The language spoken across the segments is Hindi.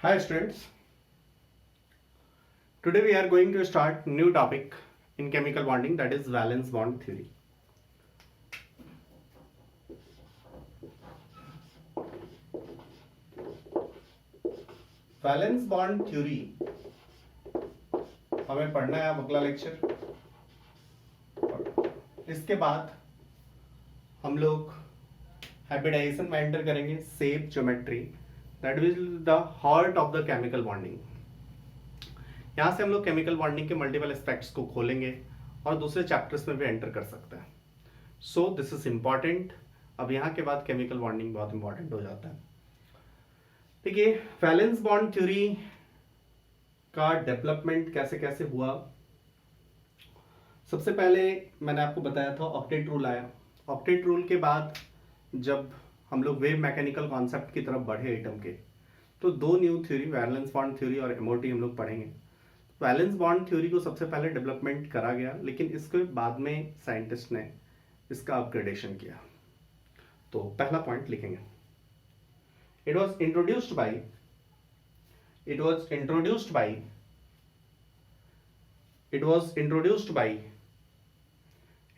Hi students, today we are going to start new topic in chemical bonding, that is valence bond theory. Valence bond theory हमें पढ़ना है अब अगला लेक्चर। इसके बाद हम लोग हाइब्रिडाइजेशन में एंटर करेंगे, shape geometry, that will the heart of the chemical bonding. यहाँ से हम लोग केमिकल बॉन्डिंग के मल्टीपल एस्पेक्ट्स को खोलेंगे और दूसरे चैप्टर्स में भी एंटर कर सकते हैं। सो दिस इज इम्पॉर्टेंट। अब यहाँ के बाद केमिकल बॉन्डिंग बहुत इंपॉर्टेंट हो जाता है। देखिए, वैलेंस बॉन्ड थ्योरी का डेवलपमेंट कैसे कैसे हुआ। सबसे पहले मैंने आपको बताया था ऑक्टेट रूल आया। ऑक्टेट रूल के बाद जब हम लोग वेव मैकेनिकल कॉन्सेप्ट की तरफ बढ़े एटम के, तो दो new theory, valence bond theory और एमओटी हम लोग पढ़ेंगे। वैलेंस बॉन्ड थ्योरी को सबसे पहले डेवलपमेंट करा गया, लेकिन इसके बाद में साइंटिस्ट ने इसका अपग्रेडेशन किया। तो पहला पॉइंट लिखेंगे, it was introduced by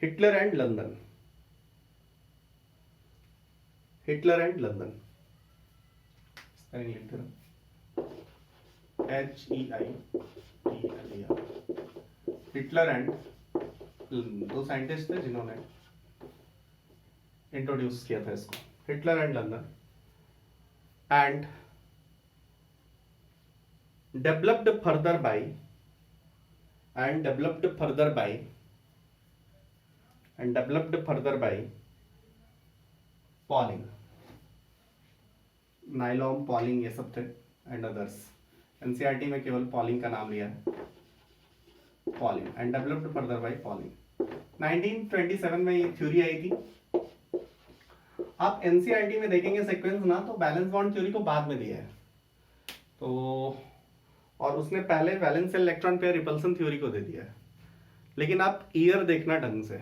Hitler and London. Spelling लिखते रहो, HEITLER। हिटलर एंड दो साइंटिस्ट थे जिन्होंने इंट्रोड्यूस किया था इसको, Heitler and London, and developed further by Pauling, नाइलॉम, पॉलिंग, ये सब थे एंड अदर्स। एनसीईआरटी में केवल पॉलिंग का नाम लिया है, polling, and developed further bye polling. 1927 में ये थ्योरी आई थी। आप एनसीईआरटी में देखेंगे सीक्वेंस ना, तो वैलेंस बॉन्ड थ्योरी को बाद में दिया है, तो और उसने पहले valence electron pair repulsion theory को दे दिया है। लेकिन आप ईयर देखना ढंग से,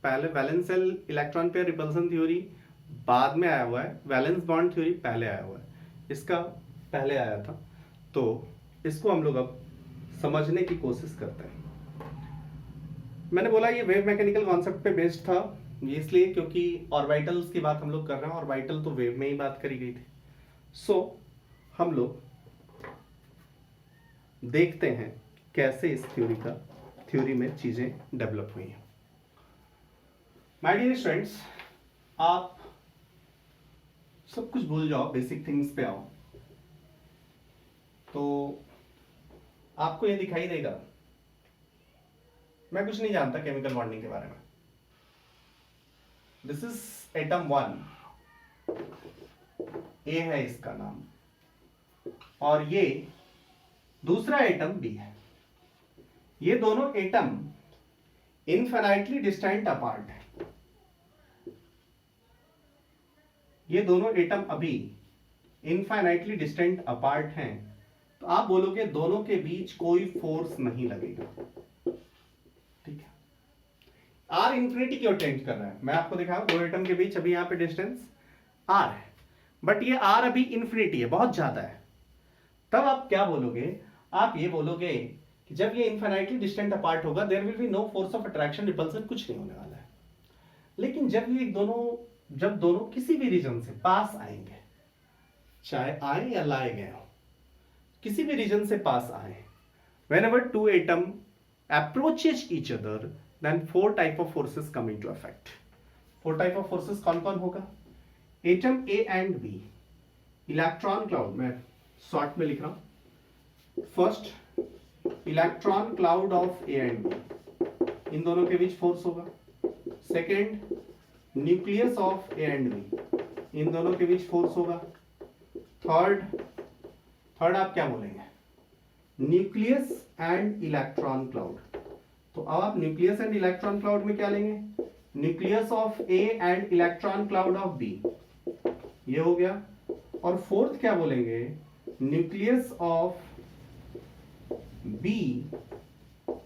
पहले valence electron pair repulsion theory बाद में आया हुआ है, वैलेंस बॉन्ड थ्योरी पहले आया हुआ है, इसका पहले आया था। तो इसको हम लोग अब समझने की कोशिश करते हैं। मैंने बोला ये वेव मैकेनिकल कॉन्सेप्ट पे बेस्ड था, ये इसलिए क्योंकि ऑर्बिटल्स की बात हम लोग कर रहे हैं, ऑर्बिटल तो वेव में ही बात करी गई थी। सो हम लोग देखते हैं कैसे इस थ्योरी में चीजें डेवलप हुई हैं। माय डियर स्टूडेंट्स, आप सब कुछ भूल जाओ, बेसिक थिंग्स पे आओ, तो आपको ये दिखाई देगा मैं कुछ नहीं जानता केमिकल बॉन्डिंग के बारे में। दिस इज एटम 1, ए है इसका नाम, और ये दूसरा एटम बी है। ये दोनों एटम इनफिनाइटली डिस्टेंट अपार्ट है। ये दोनों एटम अभी इनफिनाइटली डिस्टेंट अपार्ट हैं, तो आप बोलोगे दोनों के बीच कोई फोर्स नहीं लगेगा, ठीक है। आर इंफिनिटी की ओर टेंड कर रहा है। मैं आपको दिखाऊं, दो एटम के बीच अभी यहां पे डिस्टेंस आर है, बट ये आर अभी इंफिनिटी है, बहुत ज्यादा है। तब आप क्या बोलोगे? आप ये बोलोगे कि जब ये इनफिनिटली डिस्टेंट अपार्ट होगा, there will be no force of attraction, repulsion, कुछ नहीं होने वाला है। लेकिन जब दोनों किसी भी रीजन से पास आएंगे, चाहे आए या लाए गए हो, किसी भी रीजन से पास आए, whenever two atom approaches each other, then four type of forces come into effect. Four type of forces कौन कौन होगा? Atom A and B, electron cloud, मैं शॉर्ट में लिख रहा हूं। First, electron cloud of A and B, इन दोनों के बीच फोर्स होगा। Second, nucleus of A and B, इन दोनों के बीच फोर्स होगा। थर्ड आप क्या बोलेंगे? Nucleus and electron cloud. तो अब आप न्यूक्लियस एंड इलेक्ट्रॉन क्लाउड में क्या लेंगे? Nucleus of A and electron cloud of B, ये हो गया। और फोर्थ क्या बोलेंगे? Nucleus of B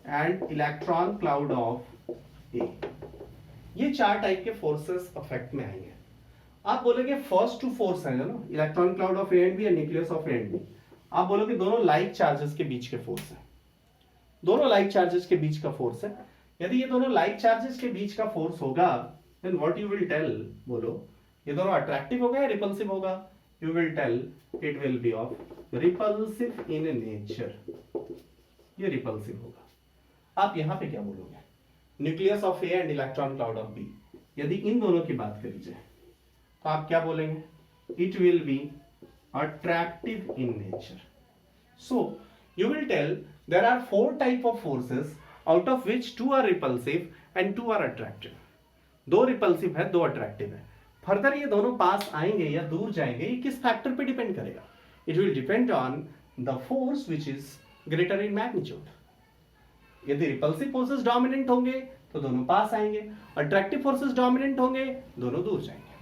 and electron cloud of A. ये चार टाइप के फोर्सेस अफेक्ट में आएंगे। आप बोलेंगे फर्स्ट टू फोर्स है ना, electron cloud of A and B या nucleus of A and B. आप बोलोगे दोनों लाइक चार्जेस के बीच के फोर्स है, दोनों लाइक चार्जेस के बीच का फोर्स है। यदि ये दोनों लाइक चार्जेस के बीच का फोर्स होगा, then what you will tell, बोलो ये दोनों अट्रैक्टिव होगा या रिपल्सिव होगा? You will tell it will be of repulsive in nature, ये रिपल्सिव होगा। आप यहां पे क्या बोलोगे? Nucleus of A and electron cloud of B, यदि इन दोनों की बात करी जाए तो आप क्या बोलेंगे? It will B attractive in nature. So you will tell there are 4 type of forces out of which 2 are repulsive and 2 are attractive. 2 repulsive है, 2 attractive है। फर्दर ये दोनों पास आएंगे या दूर जाएंगे, ये किस फैक्टर पे डिपेंड करेगा? It will depend on the force which is greater in magnitude. यदि repulsive forces dominant होंगे तो दोनों पास आएंगे, attractive forces dominant होंगे दोनों दूर जाएंगे।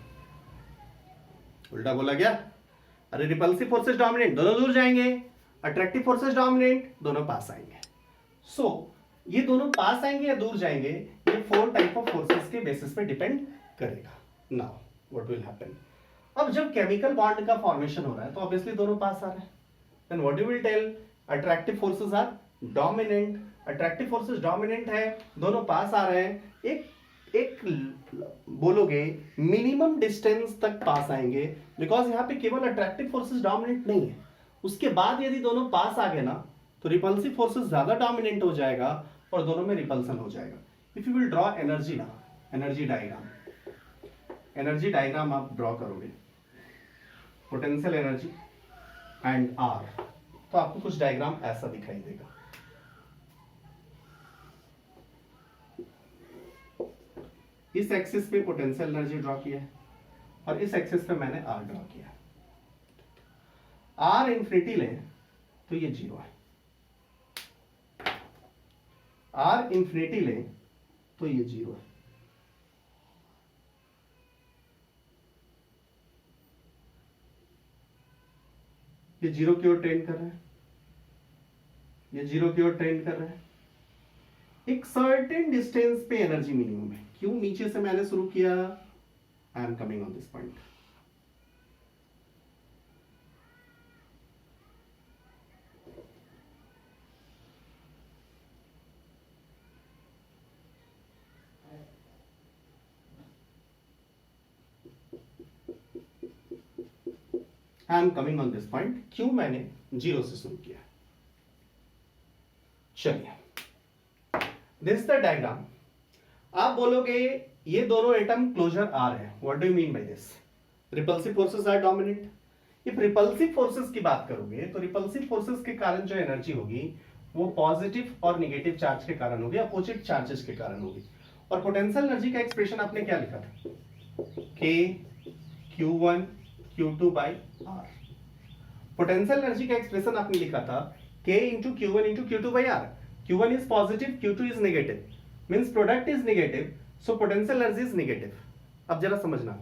उल्टा बोला गया? अरे रिपल्सिव फोर्सेस डोमिनेंट, दोनों दूर जाएंगे, अट्रैक्टिव फोर्सेस डोमिनेंट, दोनों पास आएंगे। सो ये दोनों पास आएंगे या दूर जाएंगे, ये 4 टाइप ऑफ फोर्सेस के बेसिस पे डिपेंड करेगा। नाउ व्हाट विल हैपन, अब जब केमिकल बॉन्ड का फॉर्मेशन हो रहा है तो ऑब्वियसली दोनों पास आ रहे हैं, then what you will tell, attractive forces are dominant, attractive forces dominant है, दोनों पास आ रहे हैं, एक बोलोगे मिनिमम डिस्टेंस तक पास आएंगे, बिकॉज यहाँ पे केवल अट्रैक्टिव फोर्सेस डोमिनेंट नहीं है। उसके बाद यदि दोनों पास आ गए ना तो रिपल्सिव फोर्सेस ज्यादा डोमिनेंट हो जाएगा और दोनों में रिपल्सन हो जाएगा। If you will draw energy ना, एनर्जी डायग्राम आप ड्रॉ करोगे, पोटेंशियल एनर्जी एंड आर, तो आपको कुछ डायग्राम ऐसा दिखाई देगा। इस एक्सिस पे पोटेंशियल एनर्जी ड्रॉ किया है और इस एक्सिस पे मैंने आर ड्रॉ किया है। आर इंफिनिटी लें तो ये 0 है, आर इंफिनिटी लें तो ये 0 है। ये 0 की ओर ट्रेंड कर रहा है, ये 0 की ओर ट्रेंड कर रहा है। एक सर्टेन डिस्टेंस पे एनर्जी मिनिमम है। क्यों? नीचे से मैंने शुरू किया, I am coming on this point. I am coming on this point. क्यों मैंने 0 से शुरू किया? चलिए, दिस इज द डायग्राम। आप बोलोगे ये दोनों एटम क्लोजर आर है, what do you mean by this? Repulsive forces are dominant. If repulsive forces की बात करोगे तो रिपल्सिव फोर्सेस के कारण जो एनर्जी होगी वो पॉजिटिव और नेगेटिव चार्ज के कारण होगी, अपोजिट चार्जेस के कारण होगी। और पोटेंशियल एनर्जी का एक्सप्रेशन आपने क्या लिखा था? K Q1 Q2 by R। Potential energy का एक्सप्रेशन आपने लिखा था K into Q1 into Q2 by R। Q1 is positive, Q2 is negative, means product is negative, so potential energy is negative। अब जरा समझना,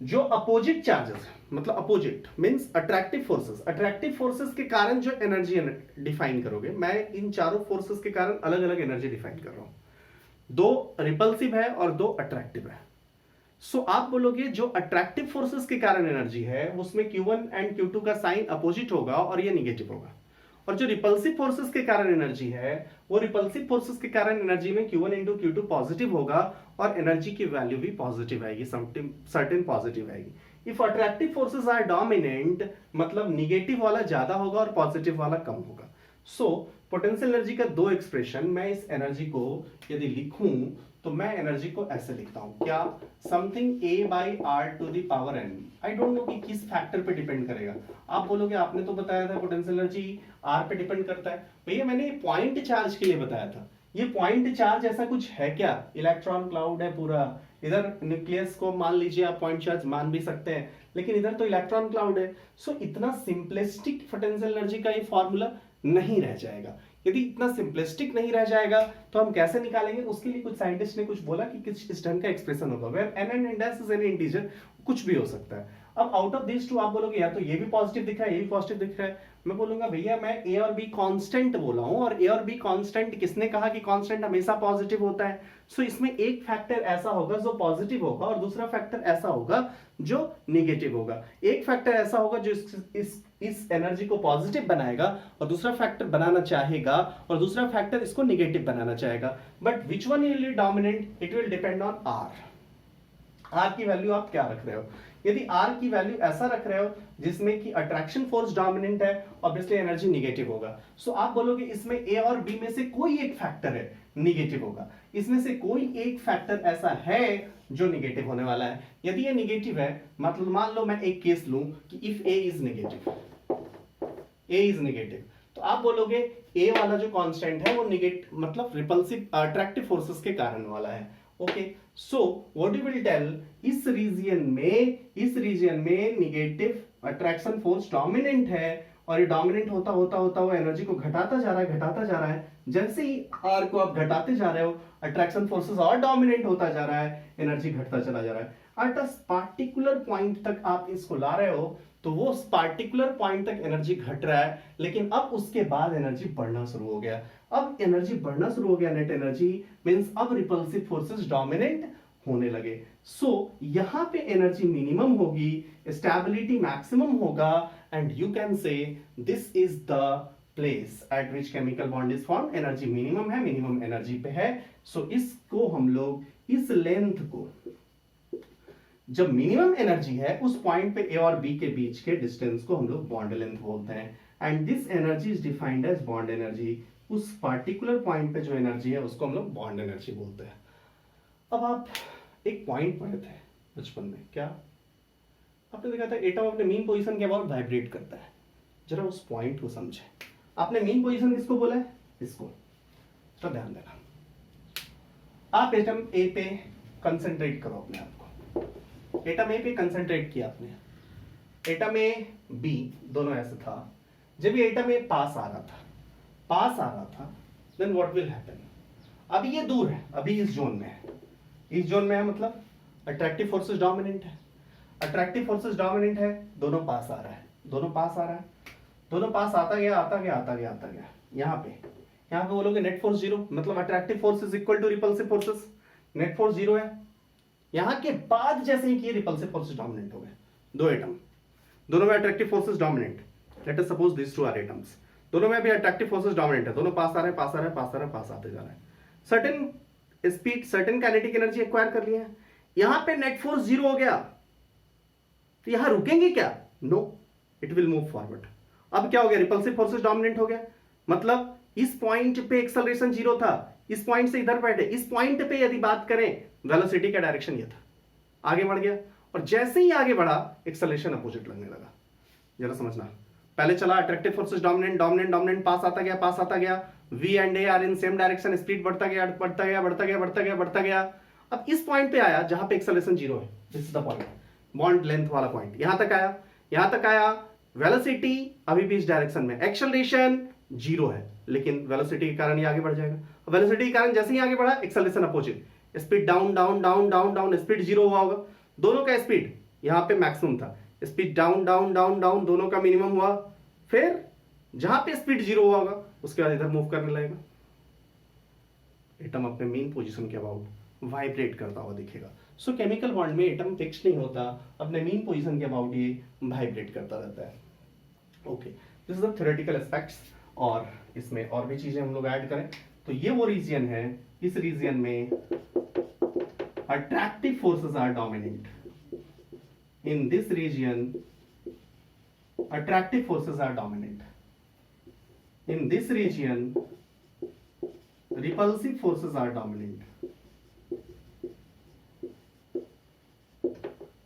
जो अपोजिट चार्जेस मतलब अपोजिट मींस अट्रैक्टिव फोर्सेस के कारण जो एनर्जी डिफाइन करोगे, मैं इन चारों फोर्सेस के कारण अलग अलग एनर्जी डिफाइन कर रहा हूं। 2 रिपल्सिव है और 2 अट्रैक्टिव है। सो आप बोलोगे जो अट्रैक्टिव फोर्सेस के कारण एनर्जी है उसमें Q1 एंड Q2 का साइन अपोजिट होगा और ये निगेटिव होगा। और जो रिपल्सिव फोर्सेस के कारण एनर्जी है वो रिपल्सिव फोर्सेस के कारण एनर्जी में Q1 इंटू Q2 पॉजिटिव होगा और एनर्जी की वैल्यू भी पॉजिटिव आएगी, सर्टेन पॉजिटिव आएगी। If attractive forces are dominant मतलब निगेटिव वाला ज्यादा होगा और पॉजिटिव वाला कम होगा। सो पोटेंशियल एनर्जी का 2 एक्सप्रेशन, मैं इस एनर्जी को यदि लिखूं तो मैं एनर्जी को ऐसे लिखता हूं, क्या? Something A by R to the power n। I don't know कि किस फैक्टर पे डिपेंड करेगा। आप बोलोगे आपने तो बताया था पोटेंशियल एनर्जी R पे डिपेंड करता है। भैया मैंने पॉइंट चार्ज के लिए बताया था, ये पॉइंट चार्ज ऐसा कुछ है क्या? इलेक्ट्रॉन क्लाउड है पूरा, इधर न्यूक्लियस को मान लीजिए आप पॉइंट चार्ज मान भी सकते हैं, लेकिन इधर तो इलेक्ट्रॉन क्लाउड है। सो इतना सिंपलिस्टिक पोटेंशियल एनर्जी का ये फॉर्मूला नहीं रह जाएगा। यदि इतना सिंपलिस्टिक नहीं रह जाएगा तो हम कैसे निकालेंगे? उसके लिए कुछ साइंटिस्ट ने कुछ बोला कि किस इस ढंग का एक्सप्रेशन होगा, where n and n' is any integer, कुछ भी हो सकता है। अब आउट ऑफ दिस टू आप बोलोगे यार तो ये भी पॉजिटिव दिख रहा है, ये भी पॉजिटिव दिख रहा है, मैं बोलूंगा भैया मैं ए और बी कांस्टेंट बोला हूं, और ए और बी कांस्टेंट किसने कहा कि कांस्टेंट हमेशा पॉजिटिव होता है? सो इसमें एक फैक्टर ऐसा होगा जो पॉजिटिव होगा और दूसरा फैक्टर ऐसा होगा जो निगेटिव होगा। एक फैक्टर ऐसा होगा जो इस एनर्जी को पॉजिटिव बनाएगा और दूसरा फैक्टर बनाना चाहेगा और दूसरा फैक्टर इसको निगेटिव बनाना चाहेगा। But which one will be dominant, it will depend on R. R की वैल्यू आप क्या रख रहे हो? यदि आर की वैल्यू ऐसा रख रहे हो जिसमें कि अट्रैक्शन फोर्स डोमिनेंट है, ऑब्वियसली एनर्जी निगेटिव होगा। सो आप बोलोगे इसमें ए और बी में से कोई एक फैक्टर है निगेटिव होगा, इसमें से कोई एक फैक्टर ऐसा है जो निगेटिव होने वाला है। यदि ये निगेटिव है, मतलब मान लो मैं एक केस लूं कि if A is negative, A is negative, तो आप बोलोगे ए वाला जो कांस्टेंट है वो निगेटिव मतलब रिपल्सिव अट्रैक्टिव फोर्सेस के कारण वाला है। Okay, so what you will tell, इस रीजन में निगेटिव अट्रैक्शन फोर्स डोमिनेंट है और ये डोमिनेंट होता होता होता वो एनर्जी को घटाता जा रहा है। जैसे ही आर को आप घटाते जा रहे हो, अट्रैक्शन फोर्सेस और डोमिनेंट होता जा रहा है, एनर्जी घटता चला जा रहा है। एट अ पार्टिकुलर पॉइंट तक आप इसको ला रहे हो तो वो पार्टिकुलर पॉइंट तक एनर्जी घट रहा है, लेकिन अब उसके बाद एनर्जी बढ़ना शुरू हो गया। अब एनर्जी बढ़ना शुरू हो गया, नेट एनर्जी मींस अब रिपल्सिव फोर्सेस डोमिनेंट होने लगे। सो यहां पे एनर्जी मिनिमम होगी, स्टेबिलिटी मैक्सिमम होगा, and you can say this is the place at which chemical bond is form. Energy minimum है, मिनिमम एनर्जी पे है। सो इसको हम लोग इस लेंथ को, जब मिनिमम एनर्जी है उस पॉइंट पे ए और बी के बीच के डिस्टेंस को हम लोग बॉन्ड लेंथ बोलते हैं, and this energy is defined as bond energy. उस पार्टिकुलर पॉइंट पे जो एनर्जी है उसको हम लोग बॉन्ड एनर्जी बोलते हैं। अब आप एक पॉइंट पढ़े थे बचपन में, क्या आपने देखा था एटम अपने मीन पोजीशन के अबाउट वाइब्रेट करता है? जरा उस पॉइंट को समझे। आपने मीन पोजीशन किसको बोला है? इसको। तो ध्यान देना, आप एटम ए पे कंसंट्रेट करो अपने आप को। एटम ए पे कंसंट्रेट किया आपने, एटम ए बी दोनों ऐसे था। जब ये एटम ए पास आ रहा था देन व्हाट विल हैपन? अभी ये दूर है, अभी इस जोन में है, इस जोन में है, मतलब अट्रैक्टिव फोर्सेस डोमिनेंट है। अट्रैक्टिव फोर्सेस डोमिनेंट है, दोनों पास आ रहा है, दोनों पास आता गया। यहाँ पे बोलोगे नेट फोर्स जीरो, मतलब attractive force is equal to repulsive forces, net force zero है। यहाँ के बाद जैसे ही कि रिपल्सिव फोर्सेस डोमिनेंट हो गए, दो एटम, दोनों में attractive forces dominant, let us suppose this two are atoms, दोनों में भी अट्रैक्टिव फोर्सेस डोमिनेंट है, दोनों पास आते जा रहे हैं, certain speed, certain kinetic energy acquire कर लिया है। यहां पे नेट फोर्स जीरो हो गया, तो यहां रुकेंगे क्या? No, it will move forward. अब क्या हो गया? रिपल्सिव फोर्सेस डोमिनेंट हो गया, मतलब इस पॉइंट पे एक्सेलरेशन जीरो था, इस पॉइंट से इधर बैठे, इस पॉइंट पे यदि बात करें वेलोसिटी का डायरेक्शन ये था, आगे बढ़ गया, और जैसे ही आगे बढ़ा एक्सेलरेशन अपोजिट लगने लगा। जरा समझना, पहले चला अट्रैक्टिव फोर्सेस डोमिनेंट, पास आता गया, V and A are in same direction, speed बढ़ता गया। अब इस पॉइंट पे आया जहां पे एक्सेलरेशन जीरो है, this is the point, bond length वाला पॉइंट। यहां तक आया, वेलोसिटी अभी भी इस डायरेक्शन में, एक्सेलरेशन जीरो है, लेकिन वेलोसिटी के कारण ये आगे बढ़ जाएगा। वेलोसिटी के कारण जैसे ही आगे बढ़ा acceleration opposite, speed down, speed zero हुआ होगा, दोनों का स्पीड यहां पे मैक्सिमम था, स्पीड डाउन, दोनों का मिनिमम हुआ, फिर जहां पे स्पीड जीरो हुआ होगा उसके बाद इधर मूव करने लगेगा। एटम अपने मेन पोजीशन के अबाउट वाइब्रेट करता हुआ दिखेगा। सो केमिकल बॉन्ड में एटम फिक्स नहीं होता, अपने मेन पोजीशन के अबाउट ये वाइब्रेट करता रहता है। Okay, this is the theoretical aspects, और इसमें और भी चीजें हम लोग ऐड करें तो ये वो रीजन है, इस रीजन में attractive forces are dominant. In this region, attractive forces are dominant. In this region, repulsive forces are dominant.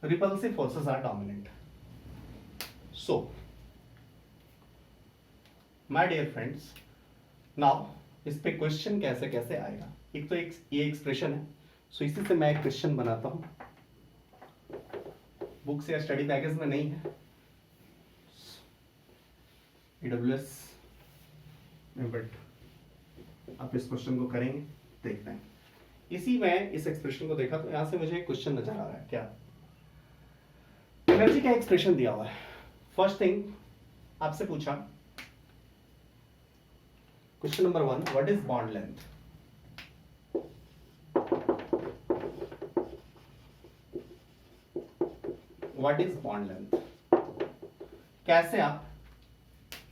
Repulsive forces are dominant. So, my dear friends, now इस पे क्वेश्चन कैसे कैसे आएगा? एक तो ये एक्सप्रेशन है, सो इसी से मैं एक क्वेश्चन बनाता हूं, बुक्स या स्टडी पैकेज में नहीं है, AWS में, बट आप इस क्वेश्चन को करेंगे, देखते हैं। इसी में इस एक्सप्रेशन को देखा तो यहां से मुझे एक क्वेश्चन नजर आ रहा है, क्या एनर्जी का एक्सप्रेशन दिया हुआ है। फर्स्ट थिंग आपसे पूछा question number 1, what is bond length? What is bond length? कैसे आप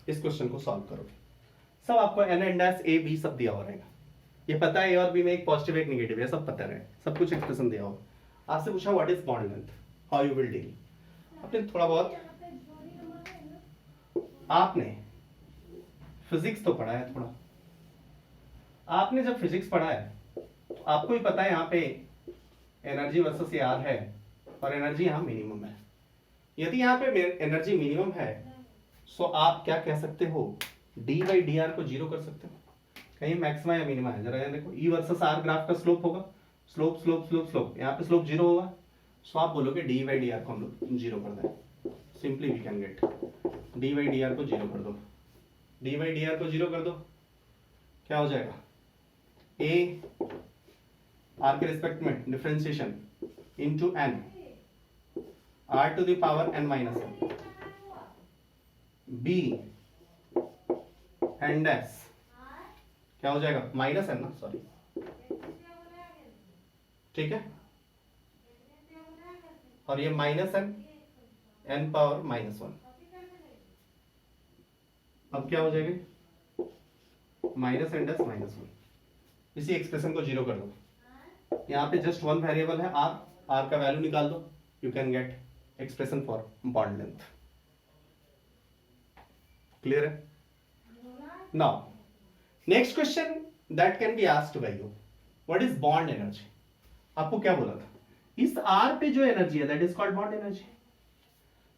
इस क्वेश्चन को सॉल्व करोगे? सब आपको N and S A B सब दिया हुआ रहेगा, ये पता है ए और बी में एक पॉजिटिव एक नेगेटिव है, सब पता रहे, सब कुछ एक्सप्रेशन दिया हुआ। आपसे पूछा what is bond length, how you will deal. आपने थोड़ा बहुत आपने फिजिक्स तो पढ़ा है, थोड़ा आपने जब फिजिक्स पढ़ा है तो आपको ही पता है यहाँ पे एनर्जी वर्सेस ए आर है और एनर्जी यहाँ मिनिमम है। यदि यहाँ पे एनर्जी मिनिमम है सो आप क्या कह सकते हो, डी बाई डी आर को जीरो कर सकते हो। कहीं मैक्सिमा या मिनिमा है, जरा यहाँ देखो, ई वर्सेस आर ग्राफ का स्लोप होगा, स्लोप स्लोप स्लोप स्लोप, यहाँ पे स्लोप जीरो होगा, सो आप बोलोगे डी बाई डी आर को हम लोग जीरो कर दें। Simply we can get d by d r को जीरो कर दो, डी बाई डी आर को जीरो कर दो, क्या हो जाएगा, ए आर के रिस्पेक्ट में differentiation into n r to the power n minus n, B and S क्या हो जाएगा, माइनस एन ना, सॉरी, ठीक है, और ये minus N, N power minus one, अब क्या हो जाएगा, minus N dash minus one. इसी एक्सप्रेशन को जीरो कर दो, यहाँ पे जस्ट वन वेरिएबल है आर, आर का वैल्यू निकाल दो, you can get expression for bond length. Clear है? Now next question that can be asked by you, what is bond energy? आपको क्या बोला था, इस आर पे जो एनर्जी है that is called bond energy.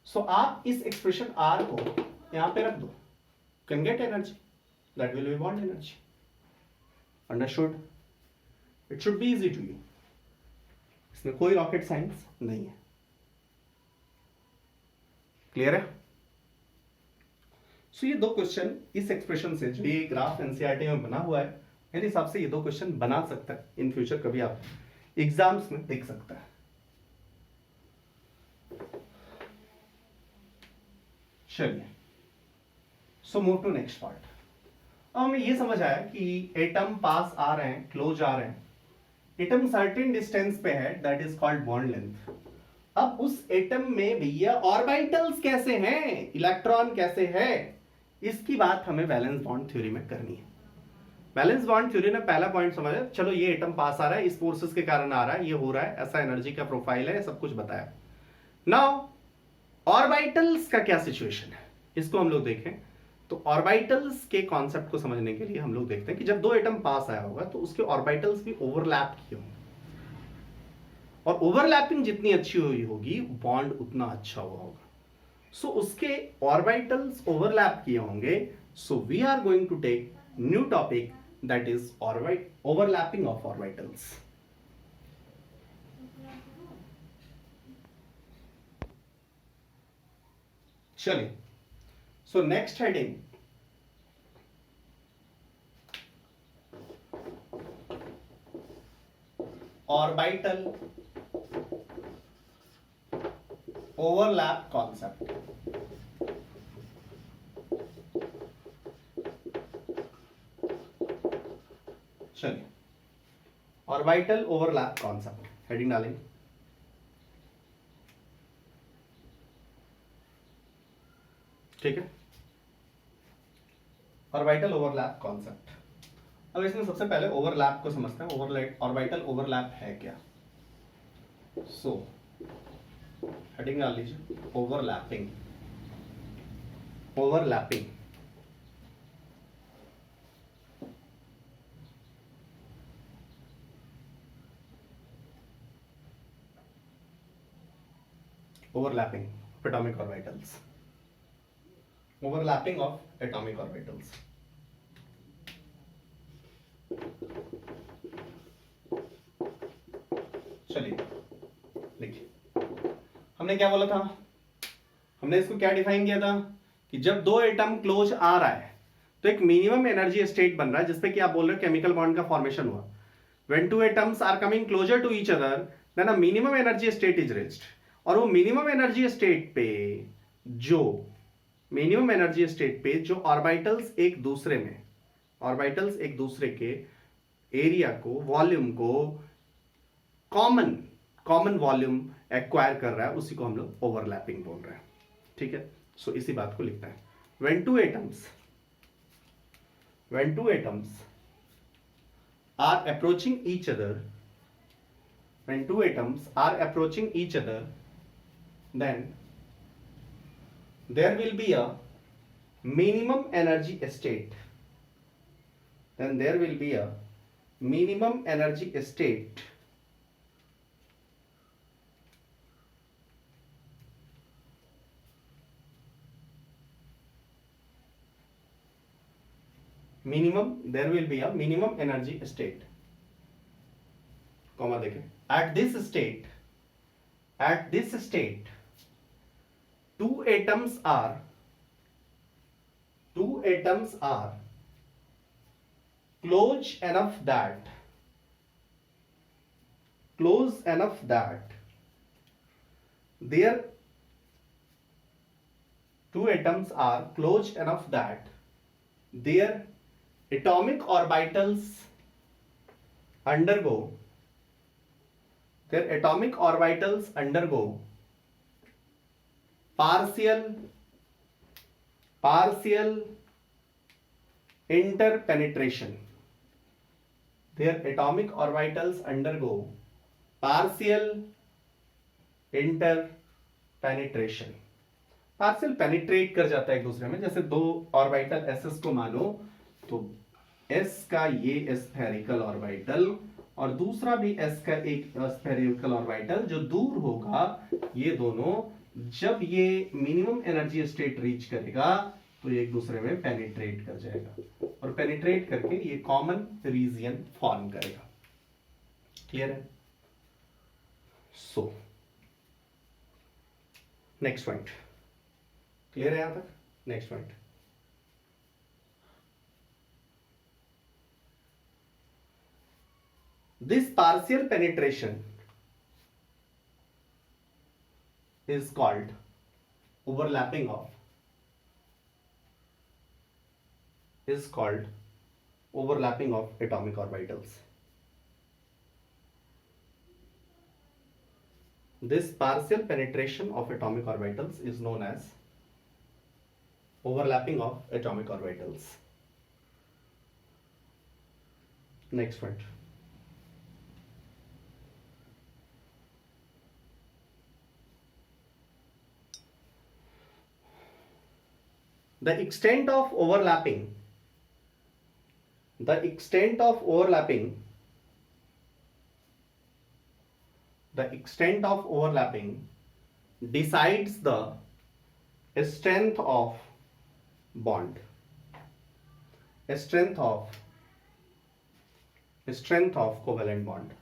So आप इस एक्सप्रेशन आर को यहां पे रख दो, can get energy that will be bond energy. Understood? It should be easy to you, इसमें कोई रॉकेट साइंस नहीं है। क्लियर है? सो ये दो क्वेश्चन इस एक्सप्रेशन से, जो ये ग्राफ एनसीईआरटी में बना हुआ है, मेरे हिसाब से ये दो क्वेश्चन बना सकता है इन फ्यूचर, कभी आप एग्जाम्स में देख सकता है। चलिए, so move to next part. अब हमें ये समझ आया कि एटम पास आ रहे हैं, क्लोज आ रहे हैं, एटम सर्टेन डिस्टेंस पे है, that is called bond length. अब उस एटम में भैया ऑर्बिटल्स कैसे हैं, इलेक्ट्रॉन कैसे है, इसकी बात हमें वैलेंस बॉन्ड थ्योरी में करनी है। वैलेंस बॉन्ड थ्योरी ने पहला पॉइंट समझा, चलो ये एटम पास आ रहा है, इस फोर्सेस के कारण आ रहा है, ये हो रहा है, ऐसा एनर्जी का प्रोफाइल है, सब कुछ बताया। नाउ ऑर्बिटल्स का क्या सिचुएशन है, इसको हम लोग देखें। तो ऑर्बिटल्स के कॉन्सेप्ट को समझने के लिए हम लोग देखते हैं कि जब दो एटम पास आया होगा तो उसके ऑर्बिटल्स भी ओवरलैप किए होंगे, और ओवरलैपिंग जितनी अच्छी हुई होगी बॉन्ड उतना अच्छा हुआ होगा। सो उसके ऑर्बिटल्स ओवरलैप किए होंगे, so we are going to take new topic that is overlapping of orbitals. चलिए, so next heading, orbital overlap concept. चलिए, ऑर्बिटल ओवरलैप कॉन्सेप्ट हेडिंग डालेंगे। ठीक है, ऑर्बिटल ओवरलैप कॉन्सेप्ट। अब इसमें सबसे पहले ओवरलैप को समझते हैं। ऑर्बिटल ओवरलैप है क्या? सो हेडिंग डाल लीजिए, overlapping. Overlapping overlapping of atomic orbitals, overlapping of atomic orbitals। चलिए देखिए, हमने क्या बोला था, हमने इसको क्या डिफाइन किया था कि जब दो एटम क्लोज आ रहा है तो एक मिनिमम एनर्जी स्टेट बन रहा है, जिसपे कि आप बोल रहे हो केमिकल बॉन्ड का फॉर्मेशन हुआ। When two atoms are coming closer to each other, then a minimum energy state is reached। और वो मिनिमम एनर्जी स्टेट पे जो ऑर्बिटल्स एक दूसरे के एरिया को, वॉल्यूम को, कॉमन वॉल्यूम एक्वायर कर रहा है, उसी को हम लोग ओवरलैपिंग बोल रहे हैं। ठीक है, सो इसी बात को लिखता है। when two atoms are approaching each other, then there will be a minimum energy state. There will be a minimum energy state, comma देखें, at this state two atoms are close enough that their atomic orbitals undergo partial interpenetration. Their atomic orbitals undergo partial interpenetration. Partial penetrate कर जाता है एक दूसरे में। जैसे दो ऑर्बिटल एसएस को मानो तो एस का ये स्फेरिकल ऑर्बिटल और दूसरा भी एस का एक स्फेरिकल ऑर्बिटल जो दूर होगा, ये दोनों जब ये मिनिमम एनर्जी स्टेट रीच करेगा तो ये एक दूसरे में पेनिट्रेट कर जाएगा और पेनिट्रेट करके ये कॉमन रीजन फॉर्म करेगा। क्लियर है? सो नेक्स्ट पॉइंट क्लियर है यहां तक? Next point, this partial penetration is called overlapping of atomic orbitals. This partial penetration of atomic orbitals is known as overlapping of atomic orbitals. Next point, the extent of overlapping decides the strength of bond, strength of covalent bond.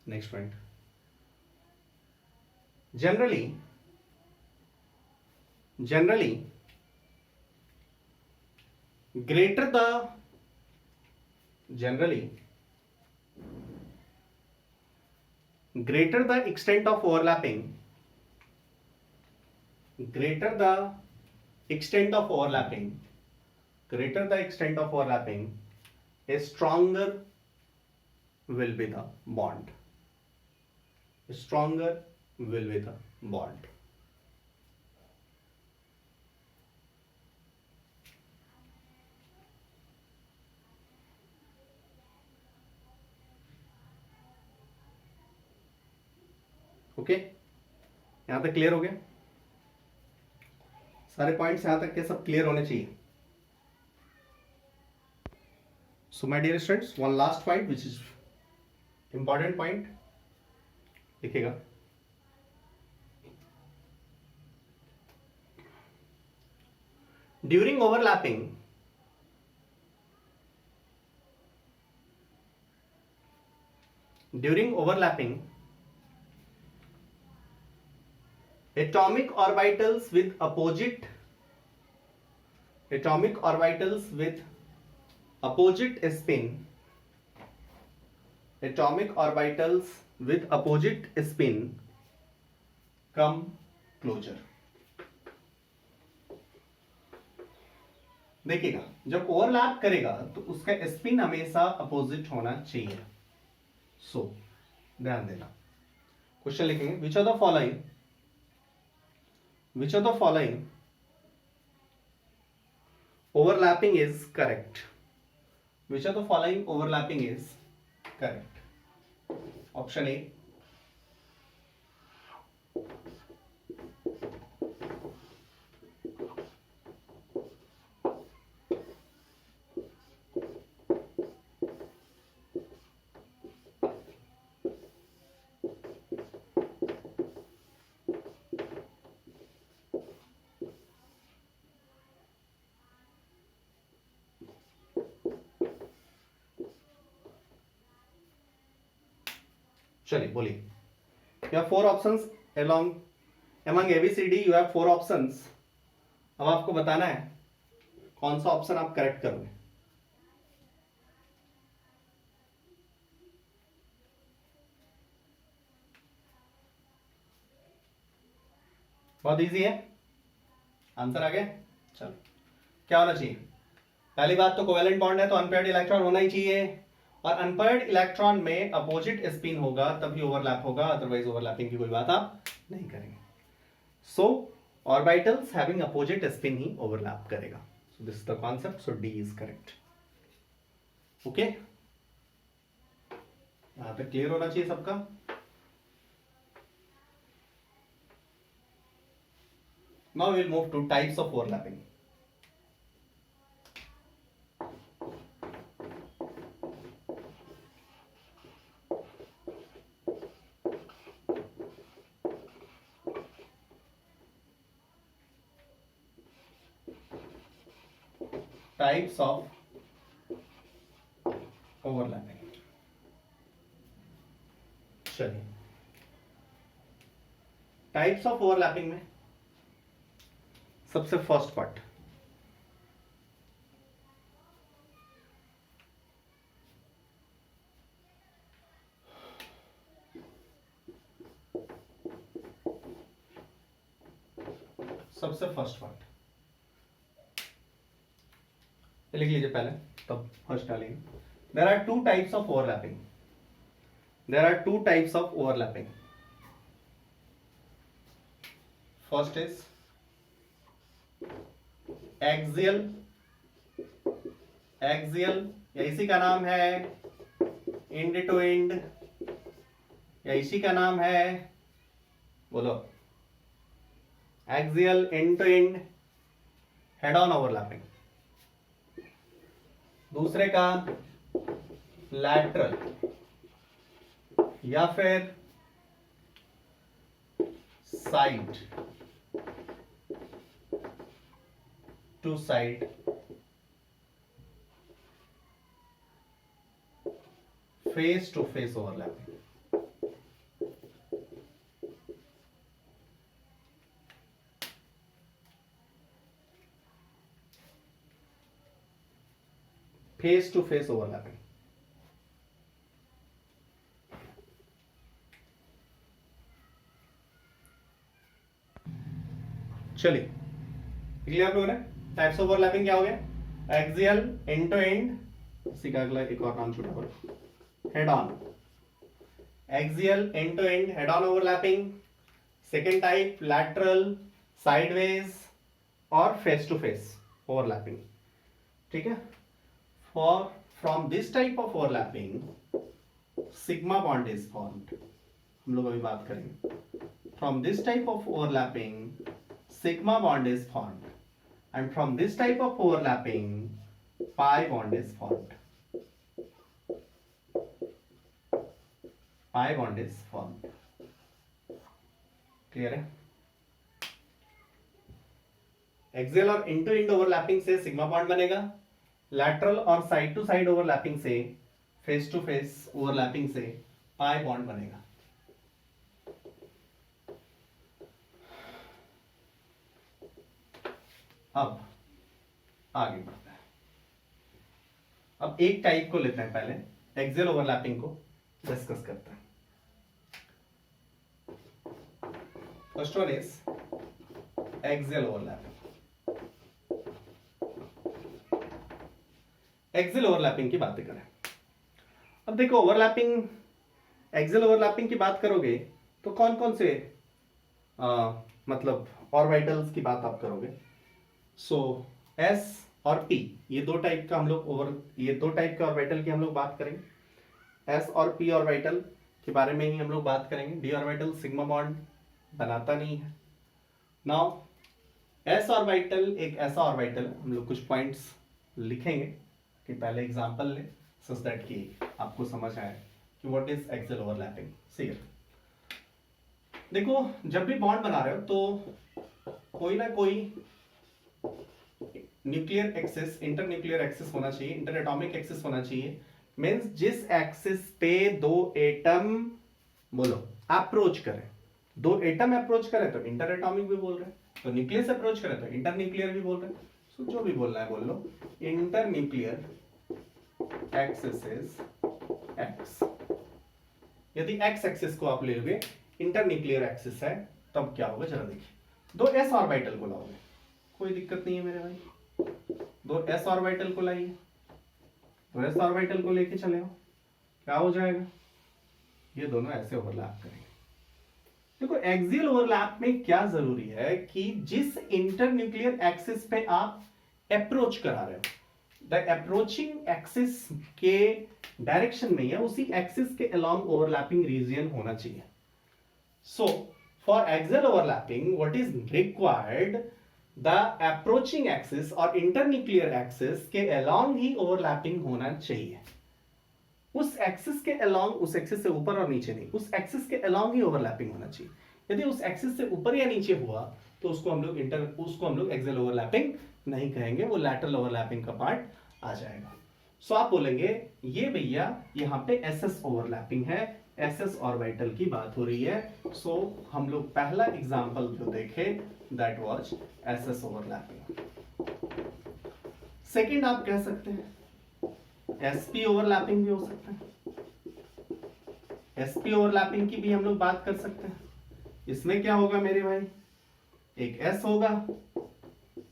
Next point, generally greater the extent of overlapping, a stronger will be the bond. Okay, यहां तक क्लियर हो गया? सारे पॉइंट्स यहां तक के सब क्लियर होने चाहिए। So my dear students, one last point which is important point लिखिएगा। During overlapping atomic orbitals with opposite spin, atomic orbitals with opposite spin come closure. देखिएगा, जब ओवरलैप करेगा तो उसका स्पिन हमेशा अपोजिट होना चाहिए. सो ध्यान देना. क्वेश्चन लिखेंगे, which of the following overlapping is correct. Which of the following overlapping is correct? Option A. चलिए बोलिए. You have 4 options among ABCD. You have 4 options. अब आपको बताना है कौन सा ऑप्शन आप करेक्ट करोगे. बहुत इजी है. आंसर आ गया. चलो, क्या होना चाहिए? पहली बात तो कोवेलेंट बॉन्ड है तो अनपेयर्ड इलेक्ट्रॉन होना ही चाहिए, और अनपेयर्ड इलेक्ट्रॉन में अपोजिट स्पिन होगा तभी ओवरलैप होगा, अदरवाइज ओवरलैपिंग की कोई बात आप नहीं करेंगे. So orbitals having opposite spin ही ओवरलैप करेगा. So this is the concept. So D is correct. Okay, यहां पे क्लियर होना चाहिए सबका. Now we will move to types of overlapping. Types of overlapping. चलिए, टाइप्स ऑफ ओवरलैपिंग में सबसे फर्स्ट पार्ट, लिख लीजिए पहले, तब फर्स्ट डालेंगे. There are 2 types of overlapping. First is axial. या इसी का नाम है एंड टू एंड, या इसी का नाम है, बोलो, axial end to end head on overlapping. दूसरे का लैटरल, या फिर side to side face to face overlapping. Face to face overlapping. चलिए, क्लियर आप लोगों ने. टाइप्स ऑफ ओवरलैपिंग क्या हो गया? एक्सियल, एंड टू एंड, इसी का अगला एक और नाम छूटा पड़ा, head on. Axial, end to end, head on overlapping. Second type lateral, sideways और फेस टू फेस ओवरलैपिंग. ठीक है. From this type of overlapping, sigma bond is formed. हम लोग अभी बात करेंगे. From this type of overlapping, sigma bond is formed, and from this type of overlapping, pi bond is formed. Pi bond is formed. Clear है? एक्सियल और इंटू इंड ओवरलैपिंग से सिग्मा बॉन्ड बनेगा. लैटरल और साइड टू साइड ओवरलैपिंग से, फेस टू फेस ओवरलैपिंग से पाई बॉन्ड बनेगा. अब आगे बढ़ते हैं. अब एक टाइप को लेते हैं, पहले एक्सियल ओवरलैपिंग को डिस्कस करते हैं. First one is axial overlapping. Axial overlapping की बातें करें, अब देखो ओवरलैपिंग, एक्सियल ओवरलैपिंग की बात करोगे तो कौन कौन से मतलब ऑर्बिटल्स की बात आप करोगे? सो एस और पी, ये दो टाइप का हम लोग ये दो टाइप के ऑर्बिटल की हम लोग बात करेंगे। एस और पी ऑर्बिटल के बारे में ही हम लोग बात करेंगे। डी ऑर्बिटल सिग्मा बॉन्ड बनाता नहीं है। नाउ एस ऑर्बिटल एक ऐसा ऑर्बिटल, हम लोग कुछ पॉइंट्स लिखेंगे कि पहले एग्जांपल ले सो दैट कि आपको समझ आए कि व्हाट इज एक्सियल ओवरलैपिंग। सी देखो, जब भी बॉन्ड बना रहे हो तो कोई ना कोई nuclear axis, inter nuclear axis होना चाहिए, इंटर एटॉमिक एक्सिस होना चाहिए। मींस जिस एक्सिस पे दो एटम बोलो अप्रोच करें, दो एटम अप्रोच करें तो इंटर एटॉमिक भी बोल रहे हैं, तो न्यूक्लियस अप्रोच करें तो इंटर न्यूक्लियर भी बोल रहे हैं। सो जो भी बोलना है बोल लो। Internuclear axis is X. यदि एक्स एक्सिस को आप ले लोगे, इंटर न्यूक्लियर एक्सिस है, तब क्या होगा जरा देखिए। दो एस ऑर्बिटल को लाओगे, कोई दिक्कत नहीं है मेरे भाई, दो एस ऑर्बिटल को लाइए, दो एस ऑर्बिटल को लेके चले हो, क्या हो जाएगा? ये दोनों ऐसे ओवरलैप करेंगे। देखो एक्सियल ओवरलैप में क्या जरूरी है कि जिस इंटर न्यूक्लियर एक्सिस पे आप अप्रोच करा रहे हो, द अप्रोचिंग एक्सिस के डायरेक्शन में या उसी एक्सिस के अलोंग ओवरलैपिंग रीजन होना चाहिए। So for axial overlapping what is required, the approaching axis और इंटरन्यूक्लियर एक्सिस के अलोंग ही ओवरलैपिंग होना चाहिए। उस एक्सिस के अलोंग, उस एक्सिस से ऊपर और नीचे नहीं, उस एक्सिस के अलोंग ही ओवरलैपिंग होना चाहिए। यदि उस एक्सिस से ऊपर या नीचे हुआ तो उसको हम लोग एक्सियल ओवरलैपिंग नहीं कहेंगे, वो लैटरल ओवरलैपिंग का पार्ट आ जाएगा। सो आप बोलेंगे ये भैया यहाँ पे एसएस ओवरलैपिंग है, एसएस ऑर्बिटल की बात हो रही है। सो हम लोग पहला एग्जांपल जो देखे that was SS overlapping. Second आप कह सकते हैं एसपी ओवरलैपिंग भी हो सकता है, एसपी ओवरलैपिंग की भी हम लोग बात कर सकते हैं। इसमें क्या होगा मेरे भाई, एक एस होगा,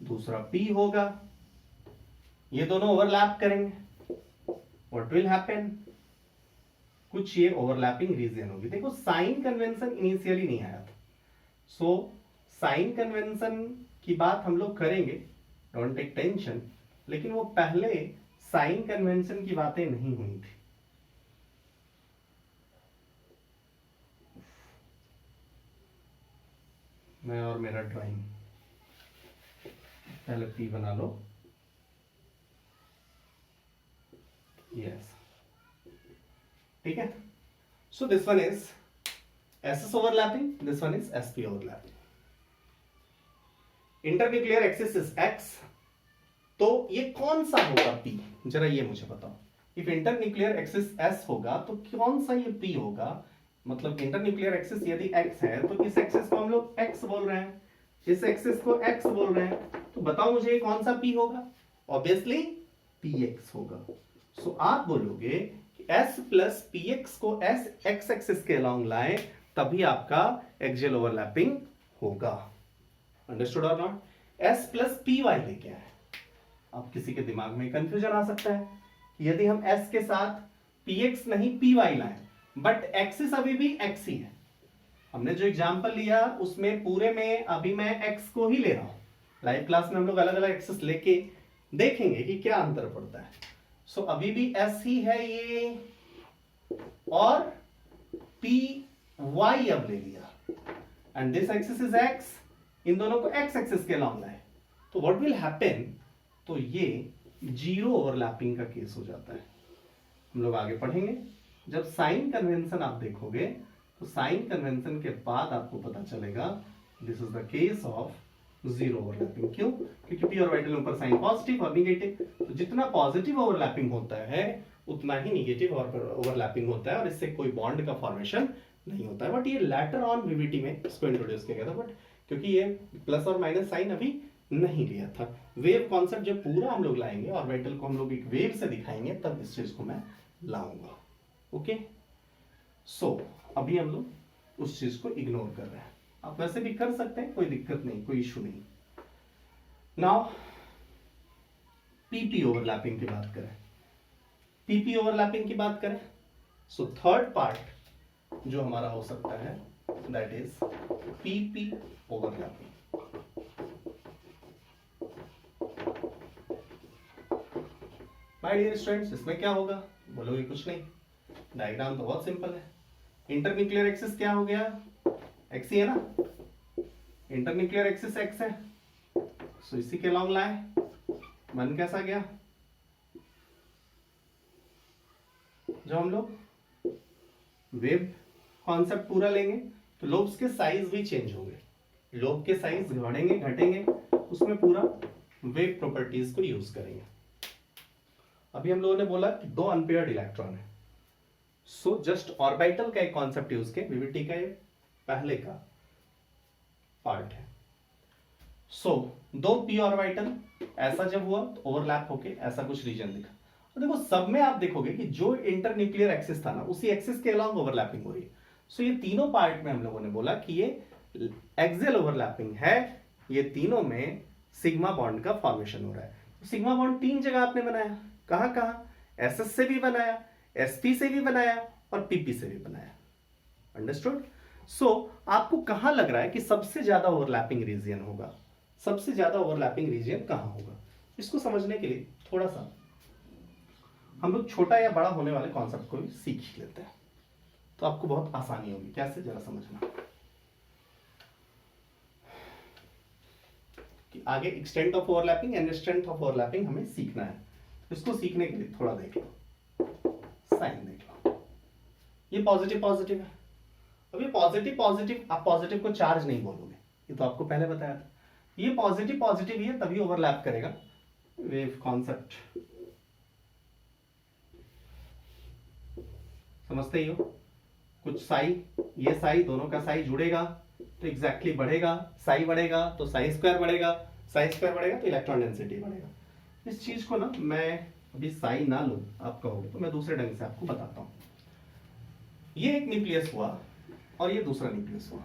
दूसरा पी होगा, ये दोनों ओवरलैप करेंगे, व्हाट विल हैपन, कुछ ये ओवरलैपिंग रीजन होगी। देखो साइन कन्वेंशन इनिशियली नहीं आया था, सो साइन कन्वेंशन की बात हम लोग करेंगे, डोंट टेक टेंशन, लेकिन वो पहले साइन कन्वेंशन की बातें नहीं हुई थी। मैं और मेरा ड्राइंग, पहले पी बना लो, यस ठीक है। So this one is SS overlapping, this one is SP overlapping. Internuclear axis is x, तो ये कौन सा होगा पी, जरा ये मुझे बताओ। इफ इंटरन्यूक्लियर एक्सिस एस होगा तो कौन सा ये पी होगा? मतलब इंटरन्यूक्लियर एक्सिस यदि एक्स है तो इस एक्सिस को हम लोग एक्स बोल रहे हैं, इस एक्सिस को एक्स बोल रहे हैं, तो बताओ मुझे कौन सा पी होगा? ऑब्वियसली पी एक्स होगा। सो आप बोलोगे कि एस प्लस पी एक्स को एस एक्स एक्सिस के अलोंग लाएं, तभी आपका एक्सियल ओवरलैपिंग होगा। अंडरस्टूड और not? S plus P Y लेके आए, अब किसी के दिमाग में कंफ्यूजन आ सकता है कि यदि हम s के साथ px नहीं py लाएं, बट एक्सिस अभी भी x ही है। हमने जो एग्जांपल लिया उसमें पूरे में अभी मैं x को ही ले रहा हूं, लाइव क्लास में हम लोग अलग अलग एक्सिस लेके देखेंगे कि क्या अंतर पड़ता है। सो अभी भी s ही है ये, और py अब ले लिया, and this axis is x, इन दोनों को x एक्सिस के अलोंग लाए, तो व्हाट विल हैपन, तो ये जीरो ओवरलैपिंग का केस हो जाता है। हम लोग आगे पढ़ेंगे, जब साइन कन्वेंशन आप देखोगे तो साइन कन्वेंशन के बाद आपको पता चलेगा this is the case of zero overlapping. क्यों? क्योंकि पी ऑर्बिटल ऊपर साइन पॉजिटिव और निगेटिव, तो जितना पॉजिटिव ओवरलैपिंग होता है उतना ही निगेटिव ओवरलैपिंग होता है, और इससे कोई बॉन्ड का फॉर्मेशन नहीं होता है। बट ये लेटर ऑन वीवीटी में इसको इंट्रोड्यूस किया गया था, बट क्योंकि ये प्लस और माइनस साइन अभी नहीं लिया था। वेव कॉन्सेप्ट जब पूरा हम लोग लाएंगे, ऑर्बिटल को हम लोग एक वेव से दिखाएंगे, तब इस चीज को मैं लाऊंगा। ओके, सो अभी हम लोग उस चीज को इग्नोर कर रहे हैं। आप वैसे भी कर सकते हैं, कोई दिक्कत नहीं, कोई इशू नहीं। नाउ पीपी ओवरलैपिंग की बात करें, पीपी ओवरलैपिंग की बात करें, सो थर्ड पार्ट जो हमारा हो सकता है that is PP overlapping. My dear students, इसमें क्या होगा? बोलोगे कुछ नहीं, डायग्राम तो बहुत सिंपल है। इंटरन्यूक्लियर एक्सिस क्या हो गया? एक्स ही है ना, इंटरन्यूक्लियर एक्सिस एक्स है, सो इसी के लॉन्ग लाए, मन कैसा गया? जब हम लोग वेव कॉन्सेप्ट पूरा लेंगे तो लोब्स के साइज भी चेंज होंगे, लोब के साइज बढ़ेंगे घटेंगे, उसमें पूरा वेव प्रॉपर्टीज को यूज करेंगे। अभी हम लोगों ने बोला कि दो अनपेयर्ड इलेक्ट्रॉन है, सो जस्ट ऑर्बिटल का एक कॉन्सेप्ट यूज के वीवीटी का ये पहले का पार्ट है। सो दो पी ऑर्बिटल ऐसा जब हुआ तो ओवरलैप होके ऐसा कुछ रीजन दिखा, और देखो सब में आप देखोगे कि जो इंटरन्यूक्लियर एक्सिस था ना उसी एक्सिस के अलावा ओवरलैपिंग हो रही है। सो ये तीनों पार्ट में हम लोगों ने बोला कि ये एक्सियल ओवरलैपिंग है, ये तीनों में सिग्मा बॉन्ड का फॉर्मेशन हो रहा है। सिग्मा बॉन्ड तीन जगह आपने बनाया, कहां कहां? एसएस से भी बनाया, एसपी से भी बनाया और पीपी से भी बनाया। अंडरस्टूड? सो आपको कहां लग रहा है कि सबसे ज्यादा ओवरलैपिंग रीजन होगा? सबसे ज्यादा ओवरलैपिंग रीजन कहां होगा? इसको समझने के लिए थोड़ा सा हम लोग छोटा या बड़ा होने वाले कॉन्सेप्ट को भी सीख लेते हैं, तो आपको बहुत आसानी होगी। कैसे? जरा समझना कि आगे extent of overlapping and strength of overlapping हमें सीखना है। इसको सीखने के लिए थोड़ा देख लो, साइन देख लो, ये पॉजिटिव पॉजिटिव है। अब ये पॉजिटिव पॉजिटिव, आप पॉजिटिव को चार्ज नहीं बोलोगे, ये तो आपको पहले बताया था। ये पॉजिटिव पॉजिटिव ही है, तभी ओवरलैप करेगा वेव कॉन्सेप्ट, समझते ही हो। कुछ साई, ये साई, दोनों का साई जुड़ेगा तो एग्जैक्टली बढ़ेगा, साई बढ़ेगा तो साई स्क्वायर बढ़ेगा, साई स्क्वायर बढ़ेगा तो इलेक्ट्रॉन डेंसिटी बढ़ेगा। इस चीज को ना मैं अभी साई ना लूं, आप कहोगे तो मैं दूसरे ढंग से आपको बताता हूं। ये एक न्यूक्लियस हुआ और ये दूसरा न्यूक्लियस हुआ।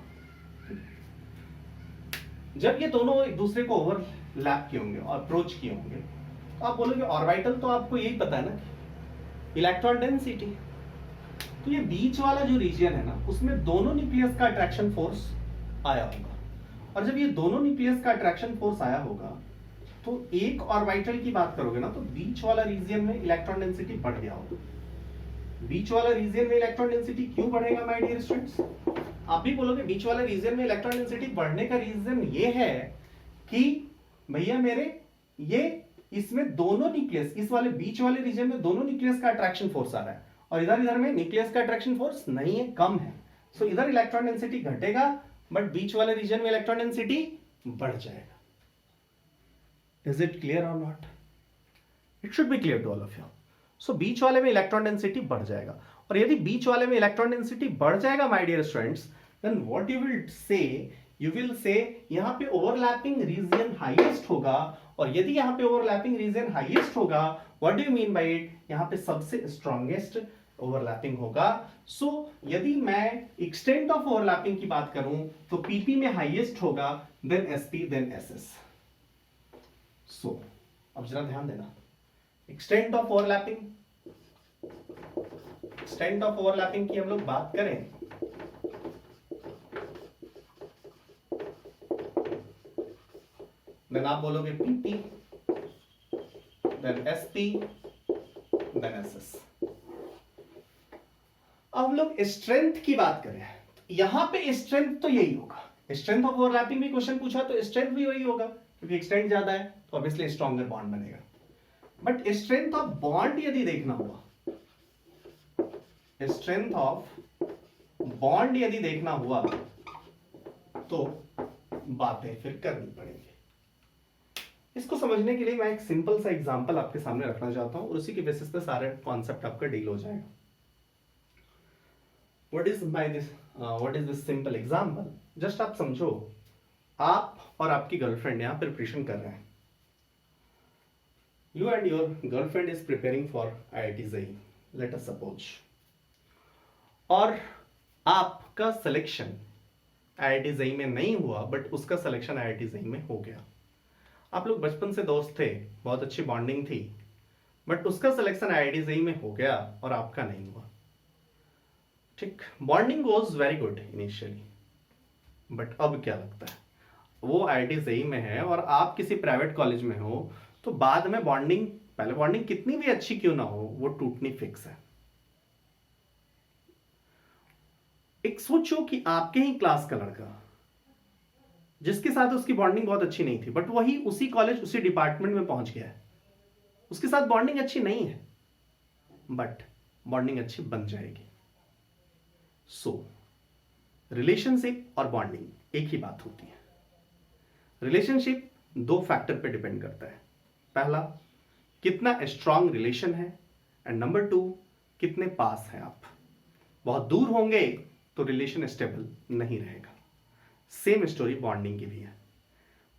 जब ये दोनों एक दूसरे को ओवरलैप किए होंगे और अप्रोच किए होंगे तो आप बोलोगे ऑर्बिटल तो आपको यही पता है ना, इलेक्ट्रॉन डेंसिटी। तो ये बीच वाला जो रीजन है ना उसमें दोनों न्यूक्लियस का अट्रैक्शन फोर्स आया होगा, और जब ये दोनों न्यूक्लियस का अट्रैक्शन फोर्स आया होगा तो एक ऑर्बिटल की बात करोगे ना तो बीच वाला रीजन में इलेक्ट्रॉन डेंसिटी बढ़ गया होगा। बीच वाला रीजन में इलेक्ट्रॉन डेंसिटी क्यों बढ़ेगा माय डियर स्टूडेंट्स? आप भी बोलोगे बीच वाले रीजन में इलेक्ट्रॉन डेंसिटी बढ़ने का रीजन ये है कि भैया मेरे ये इसमें दोनों न्यूक्लियस, इस वाले बीच वाले रीजन में दोनों न्यूक्लियस का अट्रैक्शन फोर्स आ रहा है और इधर में न्यूक्लियस का अट्रैक्शन फोर्स नहीं है, कम है। सो इधर इलेक्ट्रॉन डेंसिटी घटेगा बट बीच वाले रीजन में इलेक्ट्रॉन डेंसिटी बढ़ जाएगा। इज इट क्लियर और not? It should be clear to all of you. So बीच वाले में इलेक्ट्रॉन डेंसिटी बढ़ जाएगा, और यदि बीच वाले में इलेक्ट्रॉन डेंसिटी बढ़ जाएगा my dear students, then what you will say, you will say यहां पे ओवरलैपिंग रीजन हाईएस्ट होगा, और यदि यहां पे ओवरलैपिंग रीजन हाईएस्ट होगा, what do you mean bye it? यहां पे सबसे स्ट्रॉन्गेस्ट ओवरलैपिंग होगा। सो यदि मैं एक्सटेंट ऑफ ओवरलैपिंग की बात करूं तो पीपी में हाईएस्ट होगा, then SP, then SS. So अब जरा ध्यान देना, extent of overlapping, extent of overlapping की हम लोग बात करें देन आप बोलोगे PP, then SP, then SS. अब हम लोग स्ट्रेंथ की बात करें, यहां पे स्ट्रेंथ तो यही होगा, स्ट्रेंथ ऑफ ओवरलैपिंग भी क्वेश्चन पूछा तो स्ट्रेंथ भी वही होगा, क्योंकि एक्सटेंट ज्यादा है तो ऑब्वियसली स्ट्रॉन्गर बॉन्ड बनेगा। बट स्ट्रेंथ ऑफ बॉन्ड यदि देखना हुआ, स्ट्रेंथ ऑफ बॉन्ड यदि देखना हुआ तो बातें फिर करनी पड़ेगी। इसको समझने के लिए मैं एक सिंपल सा एग्जांपल आपके सामने रखना चाहता हूं और उसी के बेसिस पे सारे कॉन्सेप्ट आपका डील हो जाएगा। What is this simple example? Just आप समझो, आप और आपकी गर्लफ्रेंड यहां प्रिपरेशन कर रहे हैं। You and your girlfriend is preparing for IIT JEE, let us suppose, और आपका सिलेक्शन आईआईटी जेईई में नहीं हुआ, बट उसका सिलेक्शन आईआईटी जेईई में हो गया। आप लोग बचपन से दोस्त थे, बहुत अच्छी बॉन्डिंग थी, बट उसका सिलेक्शन आईआईटी जेईई में हो गया और आपका नहीं हुआ। ठीक, bonding was very good initially, but अब क्या लगता है, वो आईआईटी जेईई में है और आप किसी प्राइवेट कॉलेज में हो, तो बाद में बॉन्डिंग, पहले बॉन्डिंग कितनी भी अच्छी क्यों ना हो, वो टूटनी फिक्स है। एक सोचो कि आपके ही क्लास का लड़का जिसके साथ उसकी बॉन्डिंग बहुत अच्छी नहीं थी, बट वही उसी कॉलेज उसी डिपार्टमेंट में पहुंच गया है, उसके साथ बॉन्डिंग अच्छी नहीं है बट बॉन्डिंग अच्छी बन जाएगी। सो रिलेशनशिप और बॉन्डिंग एक ही बात होती है। रिलेशनशिप दो फैक्टर पे डिपेंड करता है। पहला, कितना स्ट्रांग रिलेशन है, एंड नंबर 2, कितने पास हैं आप। बहुत दूर होंगे तो रिलेशन स्टेबल नहीं रहेगा। सेम स्टोरी बॉन्डिंग की भी है।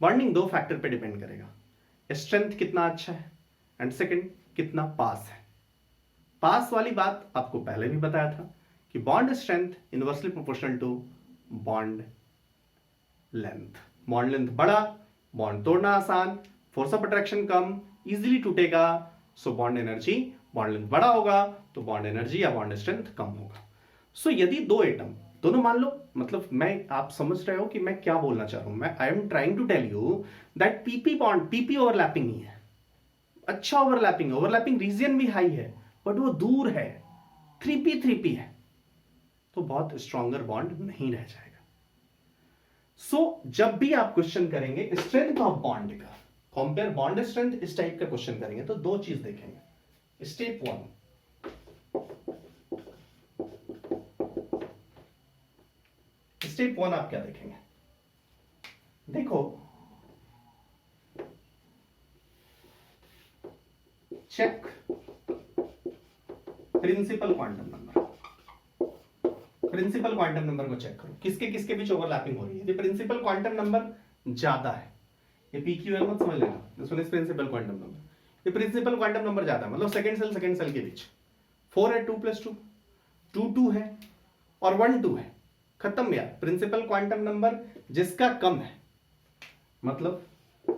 बॉन्डिंग दो फैक्टर पे डिपेंड करेगा, स्ट्रेंथ कितना अच्छा है एंड सेकंड कितना पास है। पास वाली बात आपको पहले भी बताया था कि bond strength inversely proportional to bond length. Bond length बड़ा, बॉन्ड तोड़ना आसान, फोर्स ऑफ अट्रैक्शन कम, इजीली टूटेगा। So bond energy, bond length बड़ा होगा तो बॉन्ड एनर्जी या बॉन्ड स्ट्रेंथ कम होगा। सो यदि दो एटम दोनों, मान लो, मतलब मैं, आप समझ रहे हो कि मैं क्या बोलना चाह रहा हूं। मैं I am trying to tell you that PP bond, PP overlapping नहीं है, अच्छा ओवरलैपिंग, ओवरलैपिंग रीजन भी हाई है, बट वो दूर है, 3p है, तो बहुत स्ट्रॉन्गर बॉन्ड नहीं रह जाएगा। सो जब भी आप क्वेश्चन करेंगे स्ट्रेंथ ऑफ बॉन्ड का, कंपेयर बॉन्ड स्ट्रेंथ, इस टाइप का क्वेश्चन करेंगे तो दो चीज देखेंगे। स्टेप 1, स्टेप 1 आप क्या देखेंगे, देखो, check principal quantum number. Principal quantum number को चेक करो, किसके किसके बीच ओवरलैपिंग हो रही है। ये प्रिंसिपल क्वांटम नंबर ज्यादा है, ये पीक्यूएल मत समझ लेना, this one is principal quantum number. ये प्रिंसिपल क्वांटम नंबर ज्यादा है, मतलब सेकंड सेल के बीच 4 है, 2 + 2, 2 2 है और 1 2 है, खत्म यार। प्रिंसिपल क्वांटम नंबर जिसका कम है, मतलब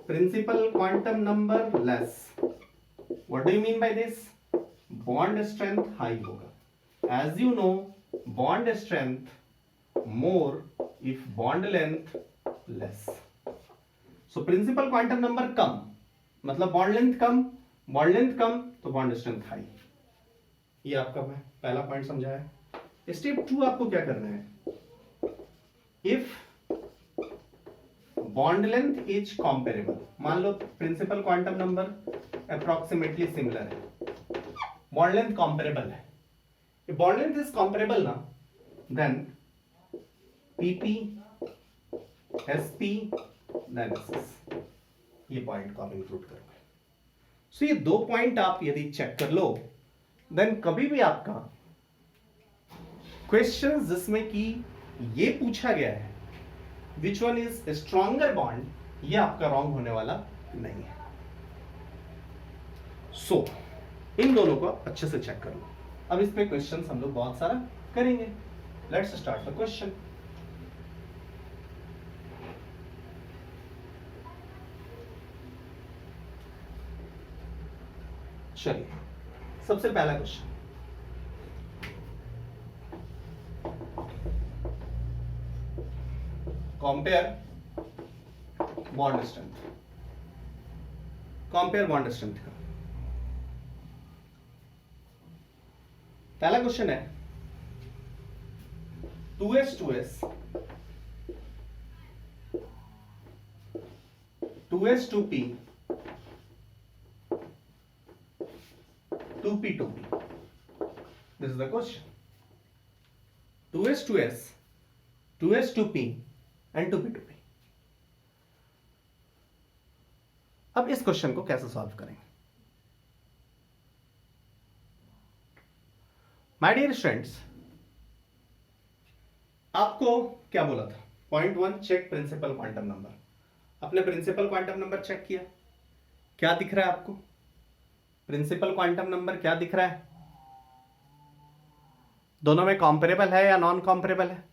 principal quantum number less, what do you mean by this, bond strength high होगा। As you know, bond strength more if bond length less. So principal quantum number कम, मतलब bond length कम, bond length कम तो bond strength high। ये आपका मैं पहला पॉइंट समझाया। स्टेप 2 आपको क्या करना है, if bond length is comparable, मान लो principal quantum number approximately similar है, bond length comparable है, if bond length is comparable ना, then pp sp then ss, ये पॉइंट को आप इंक्लूड करोगे। सो ये दो पॉइंट आप यदि चेक कर लो, देन कभी भी आपका क्वेश्चन जिसमें कि ये पूछा गया है which one is stronger bond, ये आपका रॉन्ग होने वाला नहीं है। सो इन दोनों को अच्छे से चेक कर लो। अब इस पे क्वेश्चंस हम लोग बहुत सारा करेंगे। Let's start the question. चलिए, सबसे पहला question, compare bond strength. Compare bond strength का पहला क्वेश्चन है 2s 2p 2p 2p। This is the question. 2s 2s 2p and 2p 2p। अब इस क्वेश्चन को कैसे सॉल्व करेंगे? माय डियर स्टूडेंट्स, आपको क्या बोला था, point 1 check principal quantum number. आपने प्रिंसिपल क्वांटम नंबर चेक किया, क्या दिख रहा है आपको? प्रिंसिपल क्वांटम नंबर क्या दिख रहा है? दोनों में कॉम्पेरेबल है या नॉन कॉम्पेरेबल है?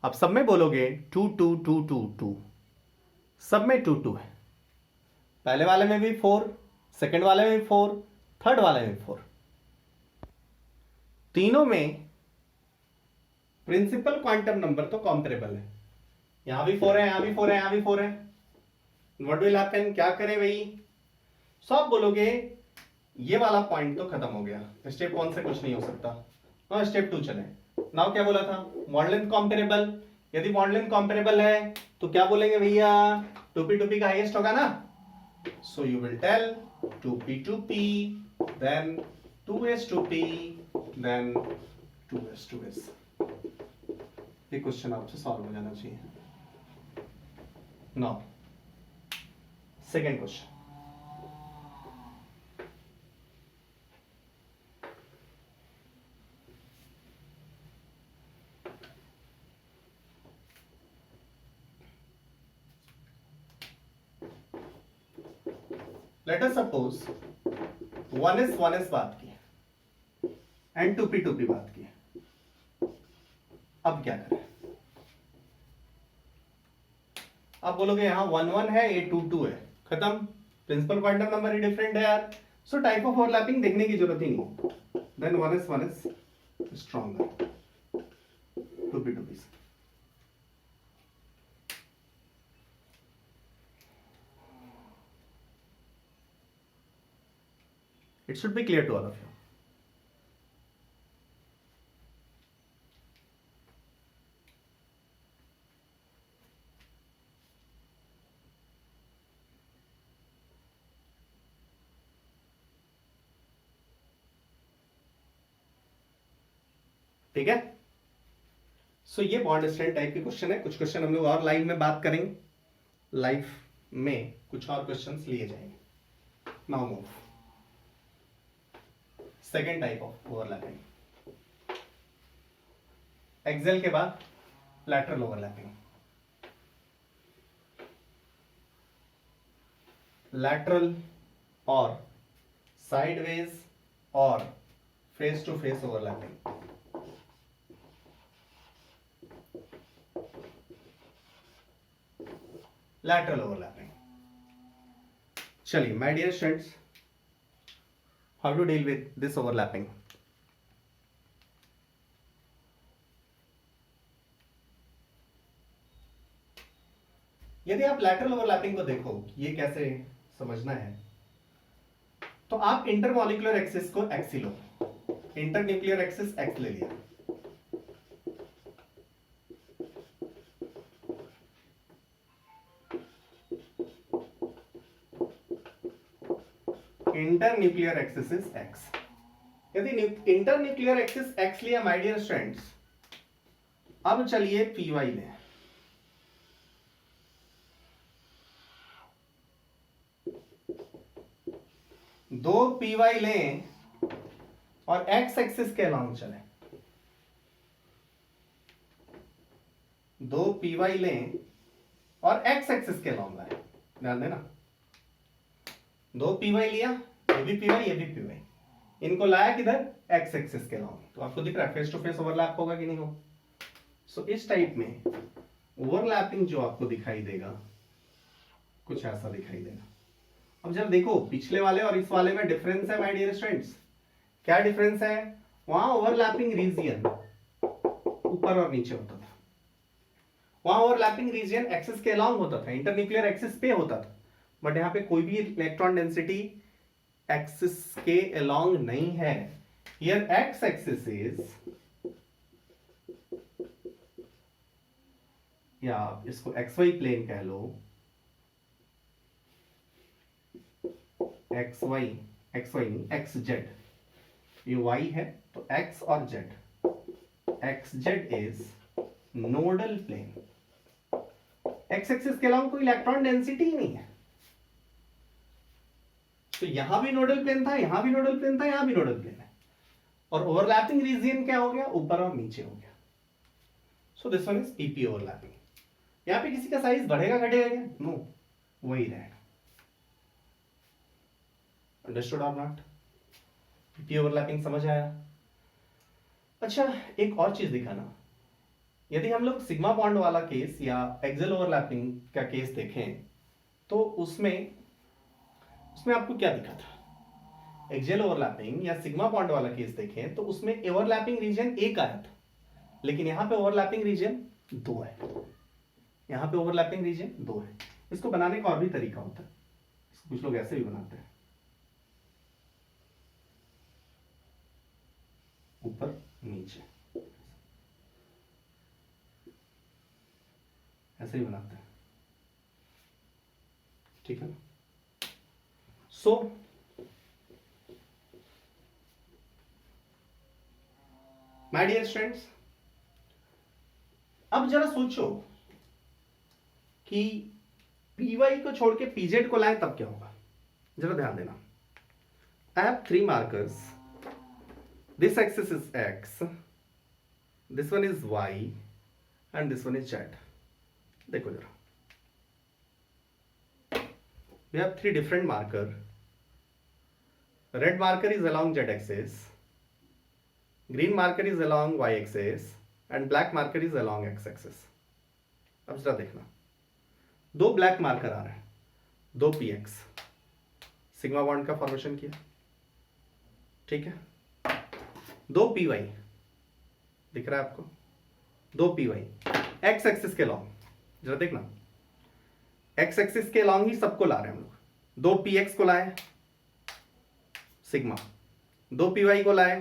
अब सब में बोलोगे 2 2 2 2 2, सब में 2 2 है, पहले वाले में भी 4, सेकंड वाले में भी 4, थर्ड वाले में भी 4, तीनों में प्रिंसिपल क्वांटम नंबर तो कॉम्परेबल है, यहां भी 4 है, यहां भी 4 है, यहां भी 4 है। व्हाट विल हैपन, क्या करें भाई? सो आप बोलोगे ये वाला पॉइंट तो खत्म हो गया, स्टेप 1 से कुछ नहीं हो सकता। हाँ, स्टेप 2 चले। नाउ क्या बोला था? Bond length comparable. यदि बॉन्ड लेंथ कॉम्पेरेबल है तो क्या बोलेंगे भैया? 2p2p का हाईएस्ट होगा ना, so you will tell 2p2p, then 2s2p, then 2s2s। ये क्वेश्चन आपसे सॉल्व हो जाना चाहिए। Now second question, let us suppose 1s1s बात की एंड 2p2p बात की। अब क्या करें? आप बोलोगे यहां 1 1 है, ये 2 2 है, खत्म, प्रिंसिपल क्वांटम नंबर ही डिफरेंट है यार, सो टाइप ऑफ ओवरलैपिंग देखने की जरूरत ही नहीं। देन 1s स्ट्रॉन्गर 2p2p से। It should be clear to all of you. ठीक है? सो ये बॉन्ड स्ट्रेंथ टाइप के क्वेश्चन है। कुछ क्वेश्चन हम लोग और लाइव में बात करेंगे, लाइव में कुछ और क्वेश्चंस लिए जाएंगे। Now move second type of overlapping, axial के बाद लैटरल ओवरलैपिंग। लैटरल और साइडवेज और face to face overlapping. Lateral overlapping. चलिए my dear students, how to deal with this overlapping? यदि आप लैटरल ओवरलैपिंग को देखो ये कैसे समझना है, तो आप इंटरमॉलिक्यूलर एक्सिस को एक्स ही लो, इंटरन्यूक्लियर एक्सिस एक्स ले लिया, इंटरन्यूक्लियर एक्सिस इज एक्स। यदि इंटरन्यूक्लियर एक्सिस एक्स लिया माय डियर स्टूडेंट्स, अब चलिए पी वाई लें। दो पी वाई लें और एक्स एक्सिस के अलॉन्ग चलें। दो पी वाई लें और एक्स एक्सिस के अलॉन्ग आए। ध्यान देना, दो पी वाई लिया, ये भी पी वाई, ये भी पी वाई, इनको लाया किधर? एक्स एक्सिस के अलॉन्ग। तो आपको दिख रहा है फेस टू फेस ओवरलैप होगा कि नहीं हो? सो इस टाइप में ओवरलैपिंग जो आपको दिखाई देगा कुछ ऐसा दिखाई देगा। अब जब देखो पिछले वाले और इस वाले में डिफरेंस है माय डियर स्टूडेंट्स। क्या डिफरेंस है? वहां ओवरलैपिंग रीजन ऊपर और नीचे होता था, वहां ओवरलैपिंग रीजन एक्सिस के अलॉन्ग होता था, इंटरन्यूक्लियर एक्सिस पे होता था। बट यहां पे कोई भी इलेक्ट्रॉन डेंसिटी एक्सिस के अलॉन्ग नहीं है। हियर एक्स एक्सिस इज, या आप इसको एक्स वाई प्लेन कह लो, एक्स वाई नहीं, एक्स जेड, ये वाई है तो एक्स और Z, X Z is nodal plane. X axis के अलॉन्ग कोई इलेक्ट्रॉन डेंसिटी ही नहीं है, तो यहां भी नोडल प्लेन था, यहां भी नोडल प्लेन था, यहां भी नोडल प्लेन है, और ओवरलैपिंग रीजन क्या हो गया? ऊपर और नीचे हो गया। सो this one is PP overlapping. यहां पे किसी का साइज बढ़ेगा घटेगा क्या? नो, वही रहेगा। अंडरस्टूड और नॉट? पीपी ओवरलैपिंग समझ आया? अच्छा, एक और चीज दिखाना, यदि हम लोग सिग्मा बॉन्ड वाला केस या एक्सियल ओवरलैपिंग का केस देखें तो उसमें आपको क्या दिखा था? एक्सियल ओवरलैपिंग या सिग्मा बॉन्ड वाला केस देखें तो उसमें ओवरलैपिंग रीजन एक आया था, लेकिन यहां पे ओवरलैपिंग रीजन 2 है। यहां पे ओवरलैपिंग रीजन 2 है। इसको बनाने का और भी तरीका होता है, कुछ लोग ऐसे भी बनाते हैं, ऊपर नीचे ऐसे ही बनाते हैं, ठीक है ना? सो माय डियर स्टूडेंट्स, अब जरा सोचो कि पीवाई को छोड़ के पीजेड को लाएं तब क्या होगा। जरा ध्यान देना। I have 3 markers, this axis is X, this one is Y and this one is Z. देखो जरा, we have 3 different marker. Red marker is along z axis, green marker is along y axis and black marker is along x axis. अब जरा देखना, 2 ब्लैक मार्कर आ रहे हैं, 2 px, सिग्मा बॉन्ड का फॉर्मेशन किया, ठीक है। 2 py दिख रहा है आपको, 2 py x एक्सिस के लॉन्ग, जरा देखना, एक्स एक्सिस के लॉन्ग ही सबको ला रहे हैं हम लोग। 2 px को लाए सिग्मा, 2 py को लाए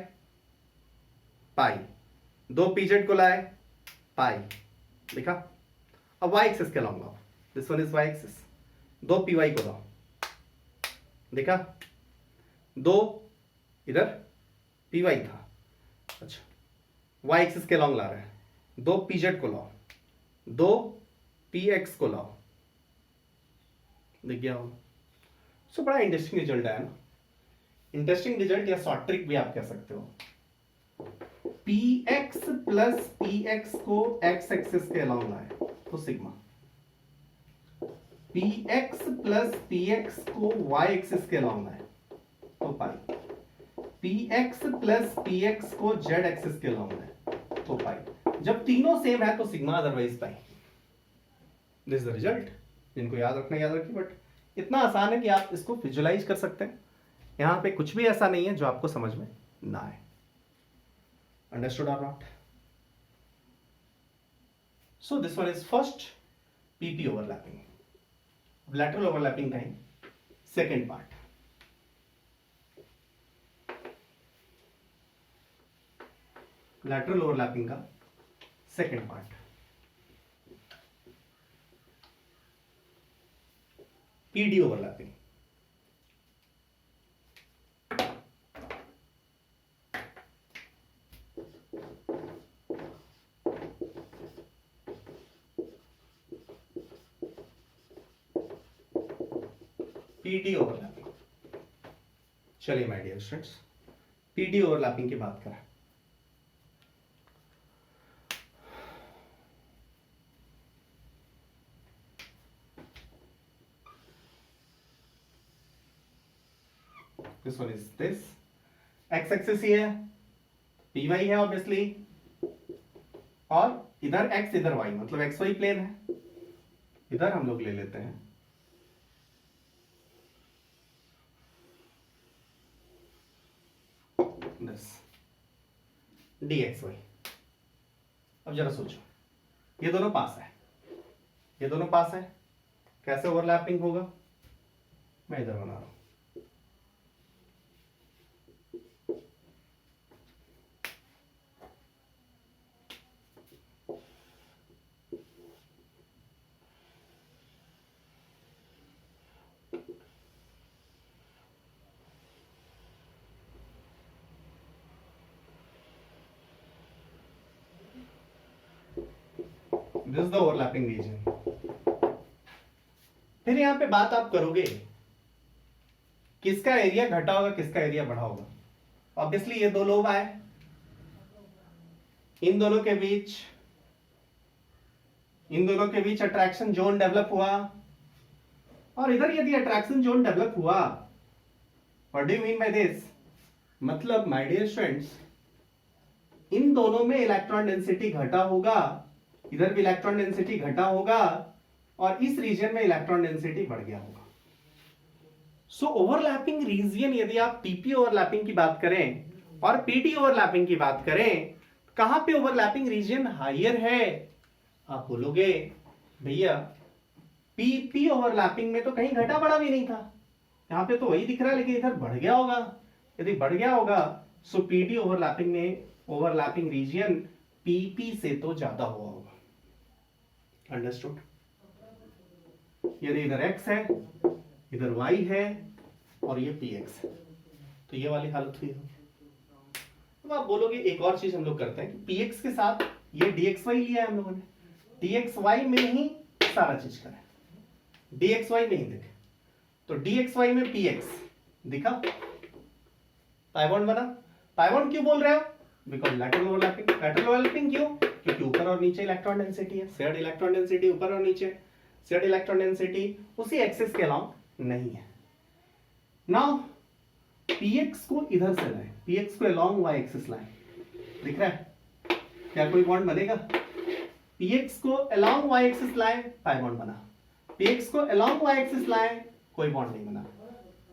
पाई, 2 pz को लाए पाई, लिखा। अब y एक्सिस के लॉन्ग लाओ, this one is y axis, 2 py को लाओ, देखा, 2 इधर py था, अच्छा y एक्सिस के लॉन्ग ला रहे हैं, 2 pz को लाओ, 2 px को लाओ, दिख गया हो। सो बड़ा इंटरेस्टिंग रिजल्ट है ना, इंटरेस्टिंग रिजल्ट या शॉर्ट ट्रिक भी आप कह सकते हो। px प्लस px को x एक्सिस के अलोंग लाए तो सिग्मा, px प्लस px को y एक्सिस के अलोंग लाए तो पाई, px प्लस px को z एक्सिस के अलोंग लाए तो पाई। जब तीनों सेम है तो sigma, otherwise pi. This is the result. जिनको याद रखना याद रखिए, बट इतना आसान है कि आप इसको विजुलाइज कर सकते हैं। यहां पे कुछ भी ऐसा नहीं है जो आपको समझ में ना आए। अंडरस्टूड और not? So this one is first PP overlapping, lateral overlapping का ही सेकेंड पार्ट। लैटरल ओवरलैपिंग का second part, PD overlapping. PD overlapping, चलिए my dear students, PD overlapping की बात करें। This one is this, x axis ही है, py है ऑब्वियसली, और इधर x इधर y, मतलब xy प्लेन है। इधर हम लोग ले लेते हैं this dxy। अब जरा सोचो, ये दोनों पास है, ये दोनों पास है, कैसे ओवरलैपिंग होगा? मैं इधर बना रहा हूं, this is the overlapping region. फिर यहां पे बात आप करोगे किसका एरिया घटा होगा, किसका एरिया बढ़ा होगा। ऑब्वियसली ये दो लोग आए, इन दोनों के बीच अट्रैक्शन जोन डेवलप हुआ, और इधर यदि अट्रैक्शन जोन डेवलप हुआ, what do you mean by this? मतलब माय डियर स्टूडेंट्स, इन दोनों में इलेक्ट्रॉन डेंसिटी घटा होगा इधर भी इलेक्ट्रॉन डेंसिटी घटा होगा और इस रीजन में इलेक्ट्रॉन डेंसिटी बढ़ गया होगा। सो ओवरलैपिंग रीजन, यदि आप पीपी ओवरलैपिंग की बात करें और पीटी ओवरलैपिंग की बात करें, कहां पे ओवरलैपिंग रीजन हायर है? आप बोलोगे भैया पीपी ओवरलैपिंग में तो कहीं घटा बढ़ा भी नहीं था, यहां पे तो वही दिख रहा है, लेकिन इधर बढ़ गया होगा। यदि बढ़ गया होगा सो पीटी ओवरलैपिंग में ओवरलैपिंग रीजन पीपी से तो ज्यादा हुआ होगा। अंडरस्टूड? यदि इधर x है, इधर y है और ये px है, तो ये वाली हालत हुई होगी। तो आप बोलोगे एक और चीज हम लोग करते हैं कि px के साथ ये dxy लिया है हम लोगों ने, dxy में ही सारा चीज करें, dxy में ही देखें, तो dxy में px दिखा, पाई बॉन्ड बना। पाई बॉन्ड क्यों बोल रहे हो? Because lateral overlapping. Lateral overlapping क्यों? क्योंकि ऊपर और नीचे इलेक्ट्रॉन डेंसिटी है, शेयर्ड इलेक्ट्रॉन डेंसिटी ऊपर और नीचे, शेयर्ड इलेक्ट्रॉन डेंसिटी उसी एक्सिस के अलोंग नहीं है। नाउ px को इधर से लाएं, px को अलोंग y एक्सिस लाएं, दिख रहा है? क्या कोई बॉन्ड बनेगा? px को अलोंग y एक्सिस लाएं, पाई बॉन्ड बना। px को अलोंग y एक्सिस लाएं, कोई बॉन्ड नहीं बना।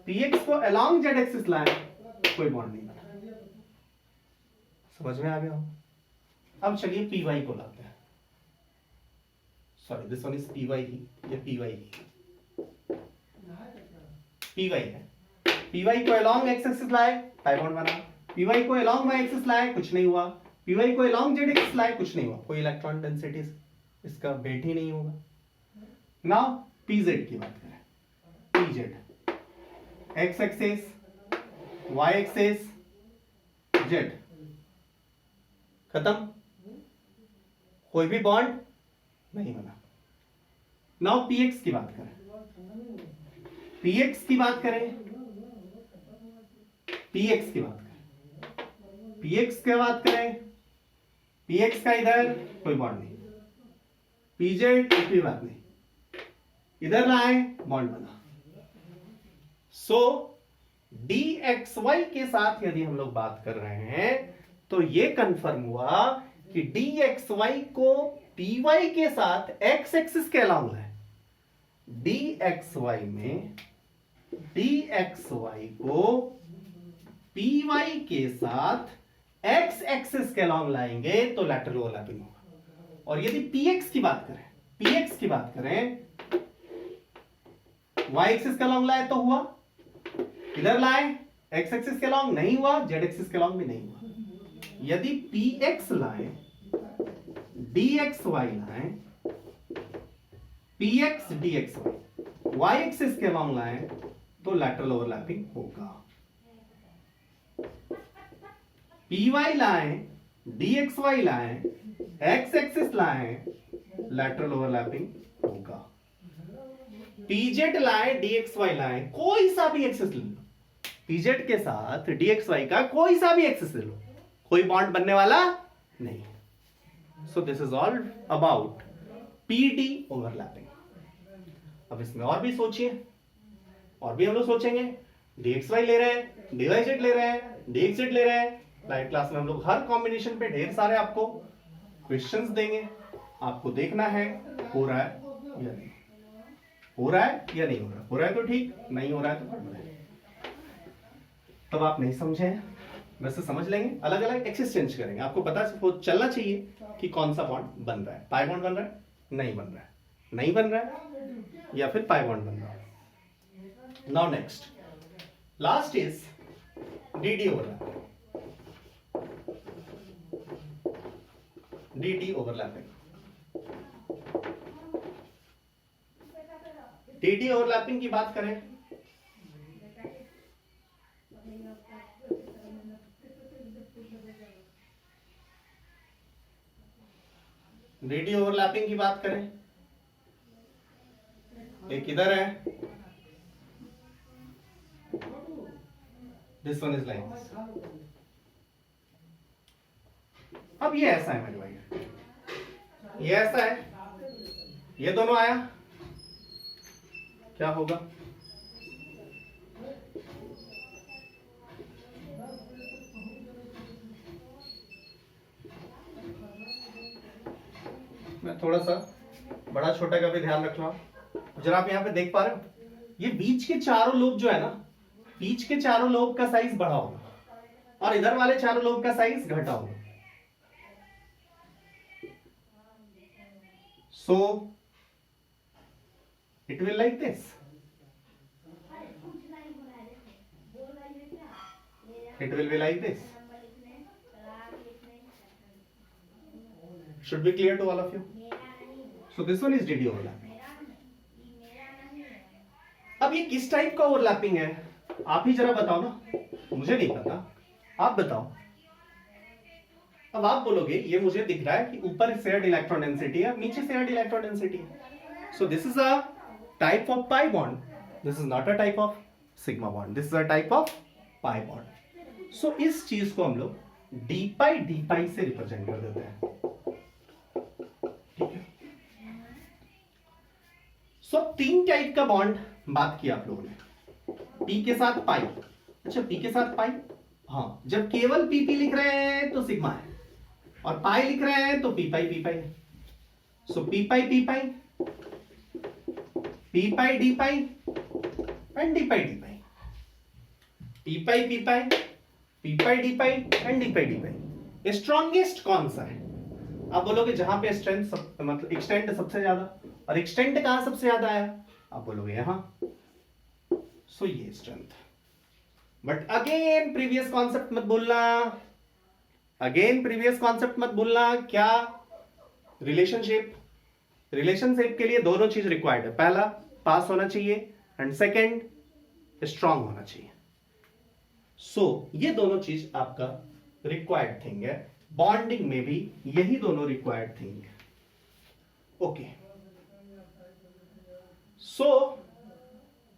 px को अलोंग z एक्सिस लाएं, कोई बॉन्ड नहीं बना। समझ में आ गया? अब चलिए py को लाते हैं। Sorry, this one is py ही, ये py ही, py है। py को अलोंग x एक्सिस लाए, पाई बॉन्ड बना। py को अलोंग y एक्सिस लाए, कुछ नहीं हुआ। py को अलोंग z एक्सिस लाए, कुछ नहीं हुआ, कोई इलेक्ट्रॉन डेंसिटी इसका बेट ही नहीं होगा। नाउ pz की बात करें, pz x axis, y axis, z, खत्म, कोई भी बॉन्ड नहीं बना। नाउ px की बात करें, px की बात करें, px की बात करें, px की बात करें, px का इधर कोई बॉन्ड नहीं, pz कोई बात नहीं, इधर लाए बॉन्ड बना। सो dxy के साथ यदि हम लोग बात कर रहे हैं तो ये कंफर्म हुआ कि dxy को py के साथ x एक्सिस के अलाउंग है। dxy में dxy को py के साथ x एक्सिस के अलाउंग लाएंगे तो लैटरल ओवरलैपिंग होगा। और यदि px की बात करें, px की बात करें, y एक्सिस के अलाउंग लाए तो हुआ, इधर लाए x एक्सिस के अलाउंग नहीं हुआ, z एक्सिस के अलाउंग भी नहीं हुआ। यदि px लाए, dxy लाए, px dxy y एक्सिस के अलाउंग लाए तो लैटरल ओवरलैपिंग होगा। py लाए, dxy लाए, x एक्सिस लाए, लैटरल ओवरलैपिंग होगा। pz लाए, dxy लाए, कोई सा भी एक्सिस ले लो, pz के साथ dxy का कोई सा भी एक्सिस ले लो, कोई बॉन्ड बनने वाला नहीं। सो this is all about pd overlapping. अब इसमें और भी सोचिए, और भी हम लोग सोचेंगे। dxy ले रहे हैं, dyz ले रहे हैं, dxz ले रहे हैं। लाइव क्लास में हम लोग हर कॉम्बिनेशन पे ढेर सारे आपको क्वेश्चंस देंगे, आपको देखना है हो रहा है या नहीं, हो रहा है या नहीं हो रहा। हो रहा है तो ठीक, नहीं हो रहा है तो पढ़ना है। तब आप नहीं समझे, वैसे समझ लेंगे, अलग अलग एक्सिस चेंज करेंगे, आपको पता चलना चाहिए कि कौन सा बॉन्ड बन रहा है। पाई बॉन्ड बन रहा है, नहीं बन रहा है, नहीं बन रहा है, या फिर पाई बॉन्ड बन रहा है। Now next, last is dd overlapping. dd overlapping, dd overlapping की बात करें, dd ओवरलैपिंग की बात करें, एक इधर है, this one is like this. अब ये ऐसा है मेरे भाई, ये ऐसा है, ये दोनों आया, क्या होगा? मैं थोड़ा सा बड़ा छोटा का भी ध्यान रख रहा हूं। जरा आप यहां पे देख पा रहे हो, ये बीच के चारों लोब जो है ना, बीच के चारों लोब का साइज बढ़ा होगा और इधर वाले चारों लोब का साइज घटा होगा। So it will like this, it will be like this. Should be clear to all of you. So this one is DD overlapping. अब ये किस टाइप का ओवरलैपिंग है, आप ही जरा बताओ ना, मुझे नहीं पता, आप बताओ। अब आप बोलोगे ये मुझे दिख रहा है कि ऊपर शेयर्ड इलेक्ट्रॉन डेंसिटी है, नीचे शेयर्ड इलेक्ट्रॉन डेंसिटी है। So this is a type of pi bond, this is not a type of sigma bond, this is a type of pi bond. So इस चीज को हम लोग डी पाई से रिप्रेजेंट कर देते हैं, ठीक है। सो तीन टाइप का बॉन्ड बात की आप लोगों ने, पी के साथ पाई। अच्छा, पी के साथ पाई, हाँ, जब केवल पी लिख रहे हैं तो सिग्मा है, और पाई लिख रहे हैं तो पी पाई है। So P pi D pi and D pi, P pi D pi and D pi. Strongest कौन सा है? आप बोलोगे जहां पे स्ट्रेंथ मतलब एक्सटेंड सबसे ज्यादा, और एक्सटेंड कहां सबसे ज्यादा आया? आप बोलोगे यहां। सो ये strength. But again previous concept मत भूलना, क्या रिलेशनशिप के लिए दोनों चीज रिक्वायर्ड है। पहला पास होना चाहिए एंड सेकंड स्ट्रांग होना चाहिए। सो ये दोनों चीज आपका रिक्वायर्ड थिंग है, बॉन्डिंग में भी यही दोनों रिक्वायर्ड थिंग है। Okay, so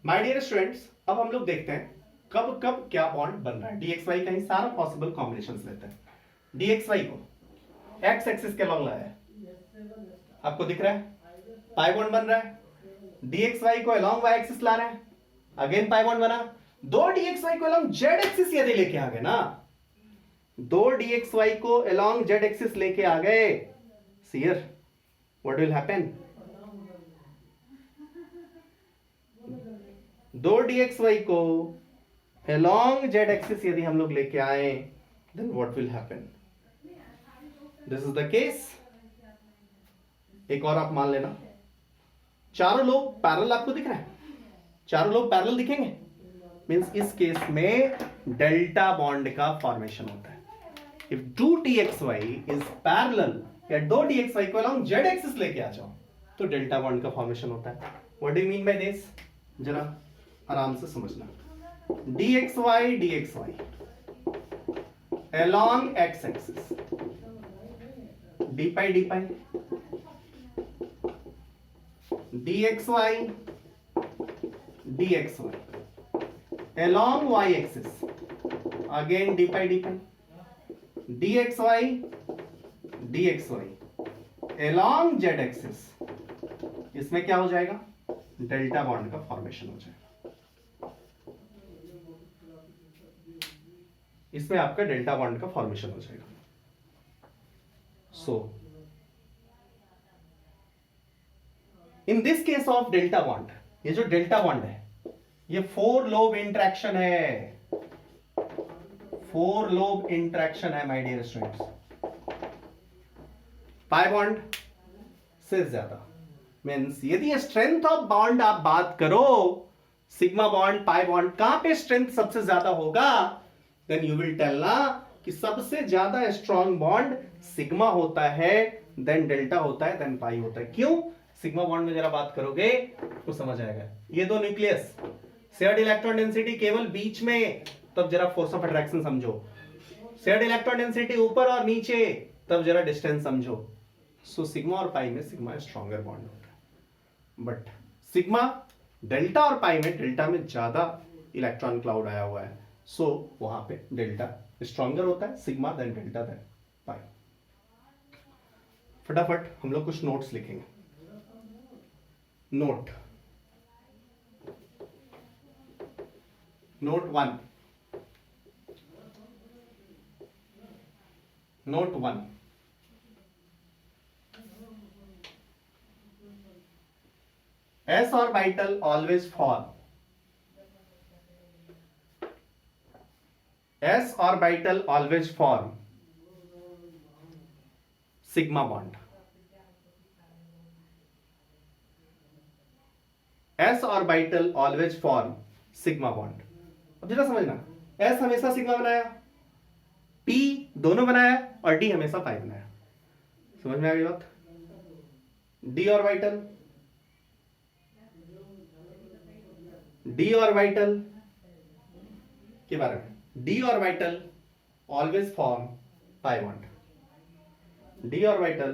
my dear students, अब हम लोग देखते हैं कब कब क्या बॉन्ड बन रहा है। डीएक्स वाई का ही सारा पॉसिबल कॉम्बिनेशंस लेते हैं। डीएक्स वाई को एक्स एक्सिस के लॉन्ग लाया है, आपको दिख रहा है पाई बॉन्ड बन रहा है। डीएक्स वाई को अलोंग वाई एक्सिस ला रहे हैं, अगेन पाई बॉन्ड बना। दो डीएक्स वाई को अलोंग जेड एक्सिस यदि लेके आ गए ना, दो डीएक्स वाई को अलोंग जेड एक्सिस लेके आ गए, सीयर व्हाट विल हैपन? दो डीएक्स वाई को अलोंग जेड एक्सिस यदि हम लोग लेके आए, then what will happen? This is the case. एक और आप मान लेना, चारों लोग पैरेलल आपको दिख रहा है, चारों लोग पैरेलल दिखेंगे, मींस इस केस में डेल्टा बॉन्ड का फॉर्मेशन होता है। If two DXY is parallel, या दो डीएक्सवाई को अलोंग जेड एक्सिस लेके आ जाओ तो डेल्टा बॉन्ड का फॉर्मेशन होता है। What do you mean by this? जरा आराम से समझना। DXY along X axis, D pi dxy along y axis, again d pi dxy along z axis, इसमें क्या हो जाएगा? डेल्टा बॉन्ड का फॉर्मेशन हो जाएगा, इसमें आपका डेल्टा बॉन्ड का फॉर्मेशन हो जाएगा। So in this case of delta bond, ये जो डेल्टा बॉन्ड है ये फोर लोब इंटरेक्शन है, फोर लोब इंटरेक्शन है my dear students. Pi bond से ज्यादा, मींस यदि स्ट्रेंथ ऑफ बॉन्ड आप बात करो, सिग्मा बॉन्ड पाई बॉन्ड, कहां पे स्ट्रेंथ सबसे ज्यादा होगा, देन यू विल टेल ना कि सबसे ज्यादा स्ट्रॉन्ग बॉन्ड सिग्मा होता है, देन डेल्टा होता है, देन पाई होता है। क्यों? सिग्मा बॉन्ड में जरा बात करोगे तो समझ आएगा। ये दो न्यूक्लियस, शेयर्ड इलेक्ट्रॉन डेंसिटी केवल बीच में, तब जरा फोर्स ऑफ अट्रैक्शन समझो। शेयर्ड इलेक्ट्रॉन डेंसिटी ऊपर और नीचे, तब जरा डिस्टेंस समझो। सो सिग्मा और पाई में सिग्मा स्ट्रॉन्गर बॉन्ड होता है, बट सिग्मा डेल्टा और पाई में, डेल्टा में ज्यादा इलेक्ट्रॉन क्लाउड आया हुआ है, सो वहां पे डेल्टा स्ट्रॉन्गर होता है, sigma then delta than pi. फटाफट हम लोग कुछ नोट्स लिखेंगे। Note 1, note 1, s orbital always form sigma bond. s orbital always form sigma bond. अब जरा समझना, s हमेशा सिग्मा बनाया, p दोनों बनाया और d हमेशा पाई बनाया. समझ में आ गई बात? d ऑर्बिटल के बारे में, d orbital always form pi bond. d orbital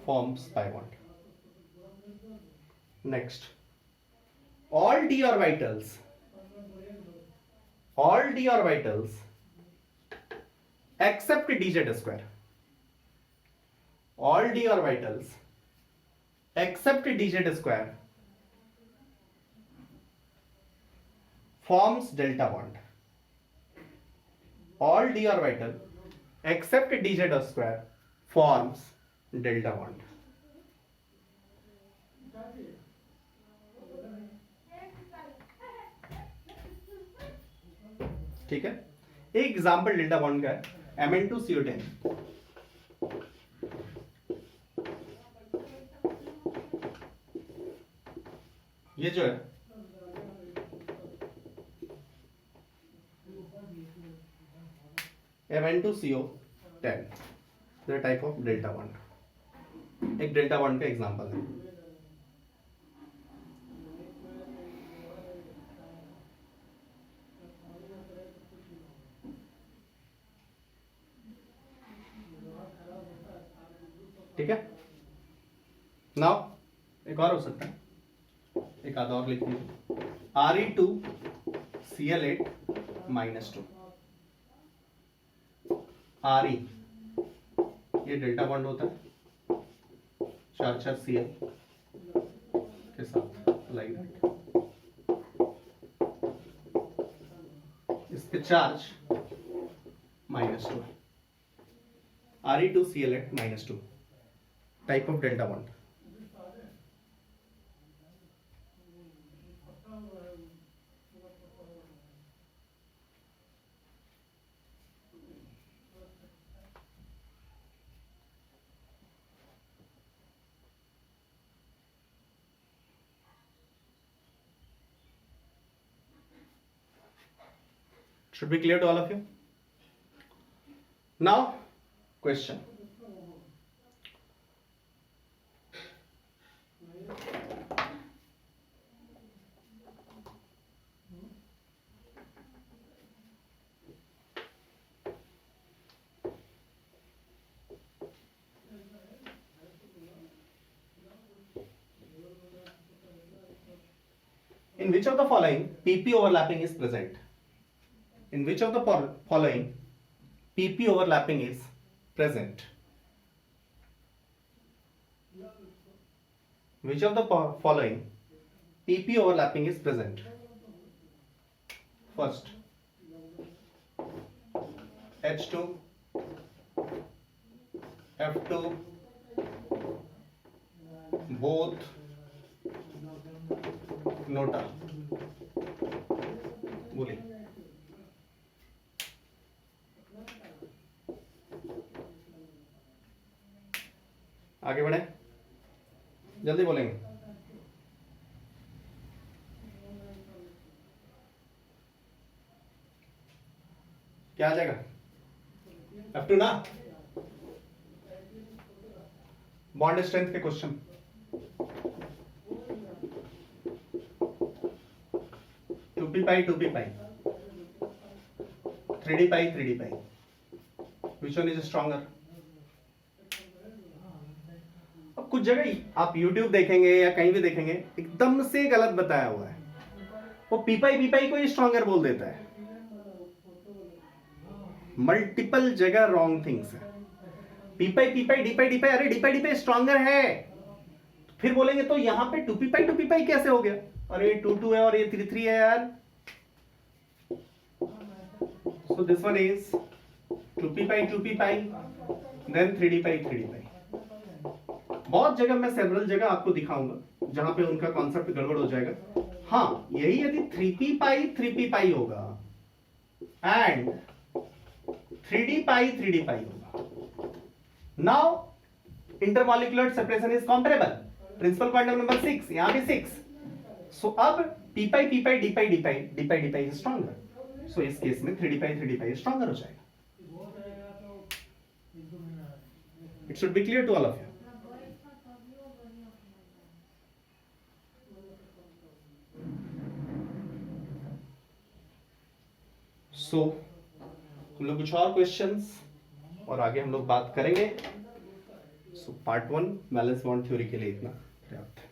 forms pi bond. Next, all d orbitals except dz square, all d orbitals except dz square forms delta bond. All d orbital except dz square forms delta bond. ठीक है, एक एग्जांपल डेल्टा बॉन्ड का है Mn2CO10. ये जो है Mn2CO10 type of delta bond, एक डेल्टा बॉन्ड का एग्जांपल है. ठीक है, नाउ एक और हो सकता है, एक आधा और लिख लीजिए, Re2Cl8 -2. Re ये डेल्टा बॉन्ड होता है 4 Cl के साथ, लाइक दैट. इस पे charge -2, Re2Cl8 -2 type of delta bond. Should be clear to all of you? Now, question. In which of the following PP overlapping is present? In which of the following PP overlapping is present? Which of the following PP overlapping is present? First, H2, F2, both NOTA. बोलिए. आगे बढ़े, जल्दी बोलेंगे. क्या आ जाएगा? F2 ना, बॉन्ड स्ट्रेंथ के question. Pi 2p pi 3d pi 3d pi, which one is stronger? अब कुछ जगह आप YouTube देखेंगे या कहीं भी देखेंगे, एकदम से गलत बताया हुआ है. वो p पाई को ही स्ट्रॉन्गर बोल देता है. मल्टीपल जगह रॉन्ग थिंग्स है. p पाई d पाई, अरे d पाई स्ट्रॉन्गर है, फिर बोलेंगे तो यहां पे 2p पाई कैसे हो गया? अरे 2 है और ये 3 है यार. So this one is 2p pi, then 3d pi. बहुत जगह मैं सेवरल जगह आपको दिखाऊंगा जहां पे उनका कॉन्सेप्ट गड़बड़ हो जाएगा। हाँ, यही यदि 3p पाई होगा एंड 3d पाई होगा, now intermolecular separation is comparable. Principal quantum number 6, यहां भी 6। सो अब p पाई इज स्ट्रॉन्गर। सो इस केस में 3d पाई स्ट्रॉन्गर हो जाएगा। It should be clear to all of you. So हम लोग कुछ और क्वेश्चंस और आगे हम लोग बात करेंगे। So part 1 valence bond theory के लिए इतना पर्याप्त है।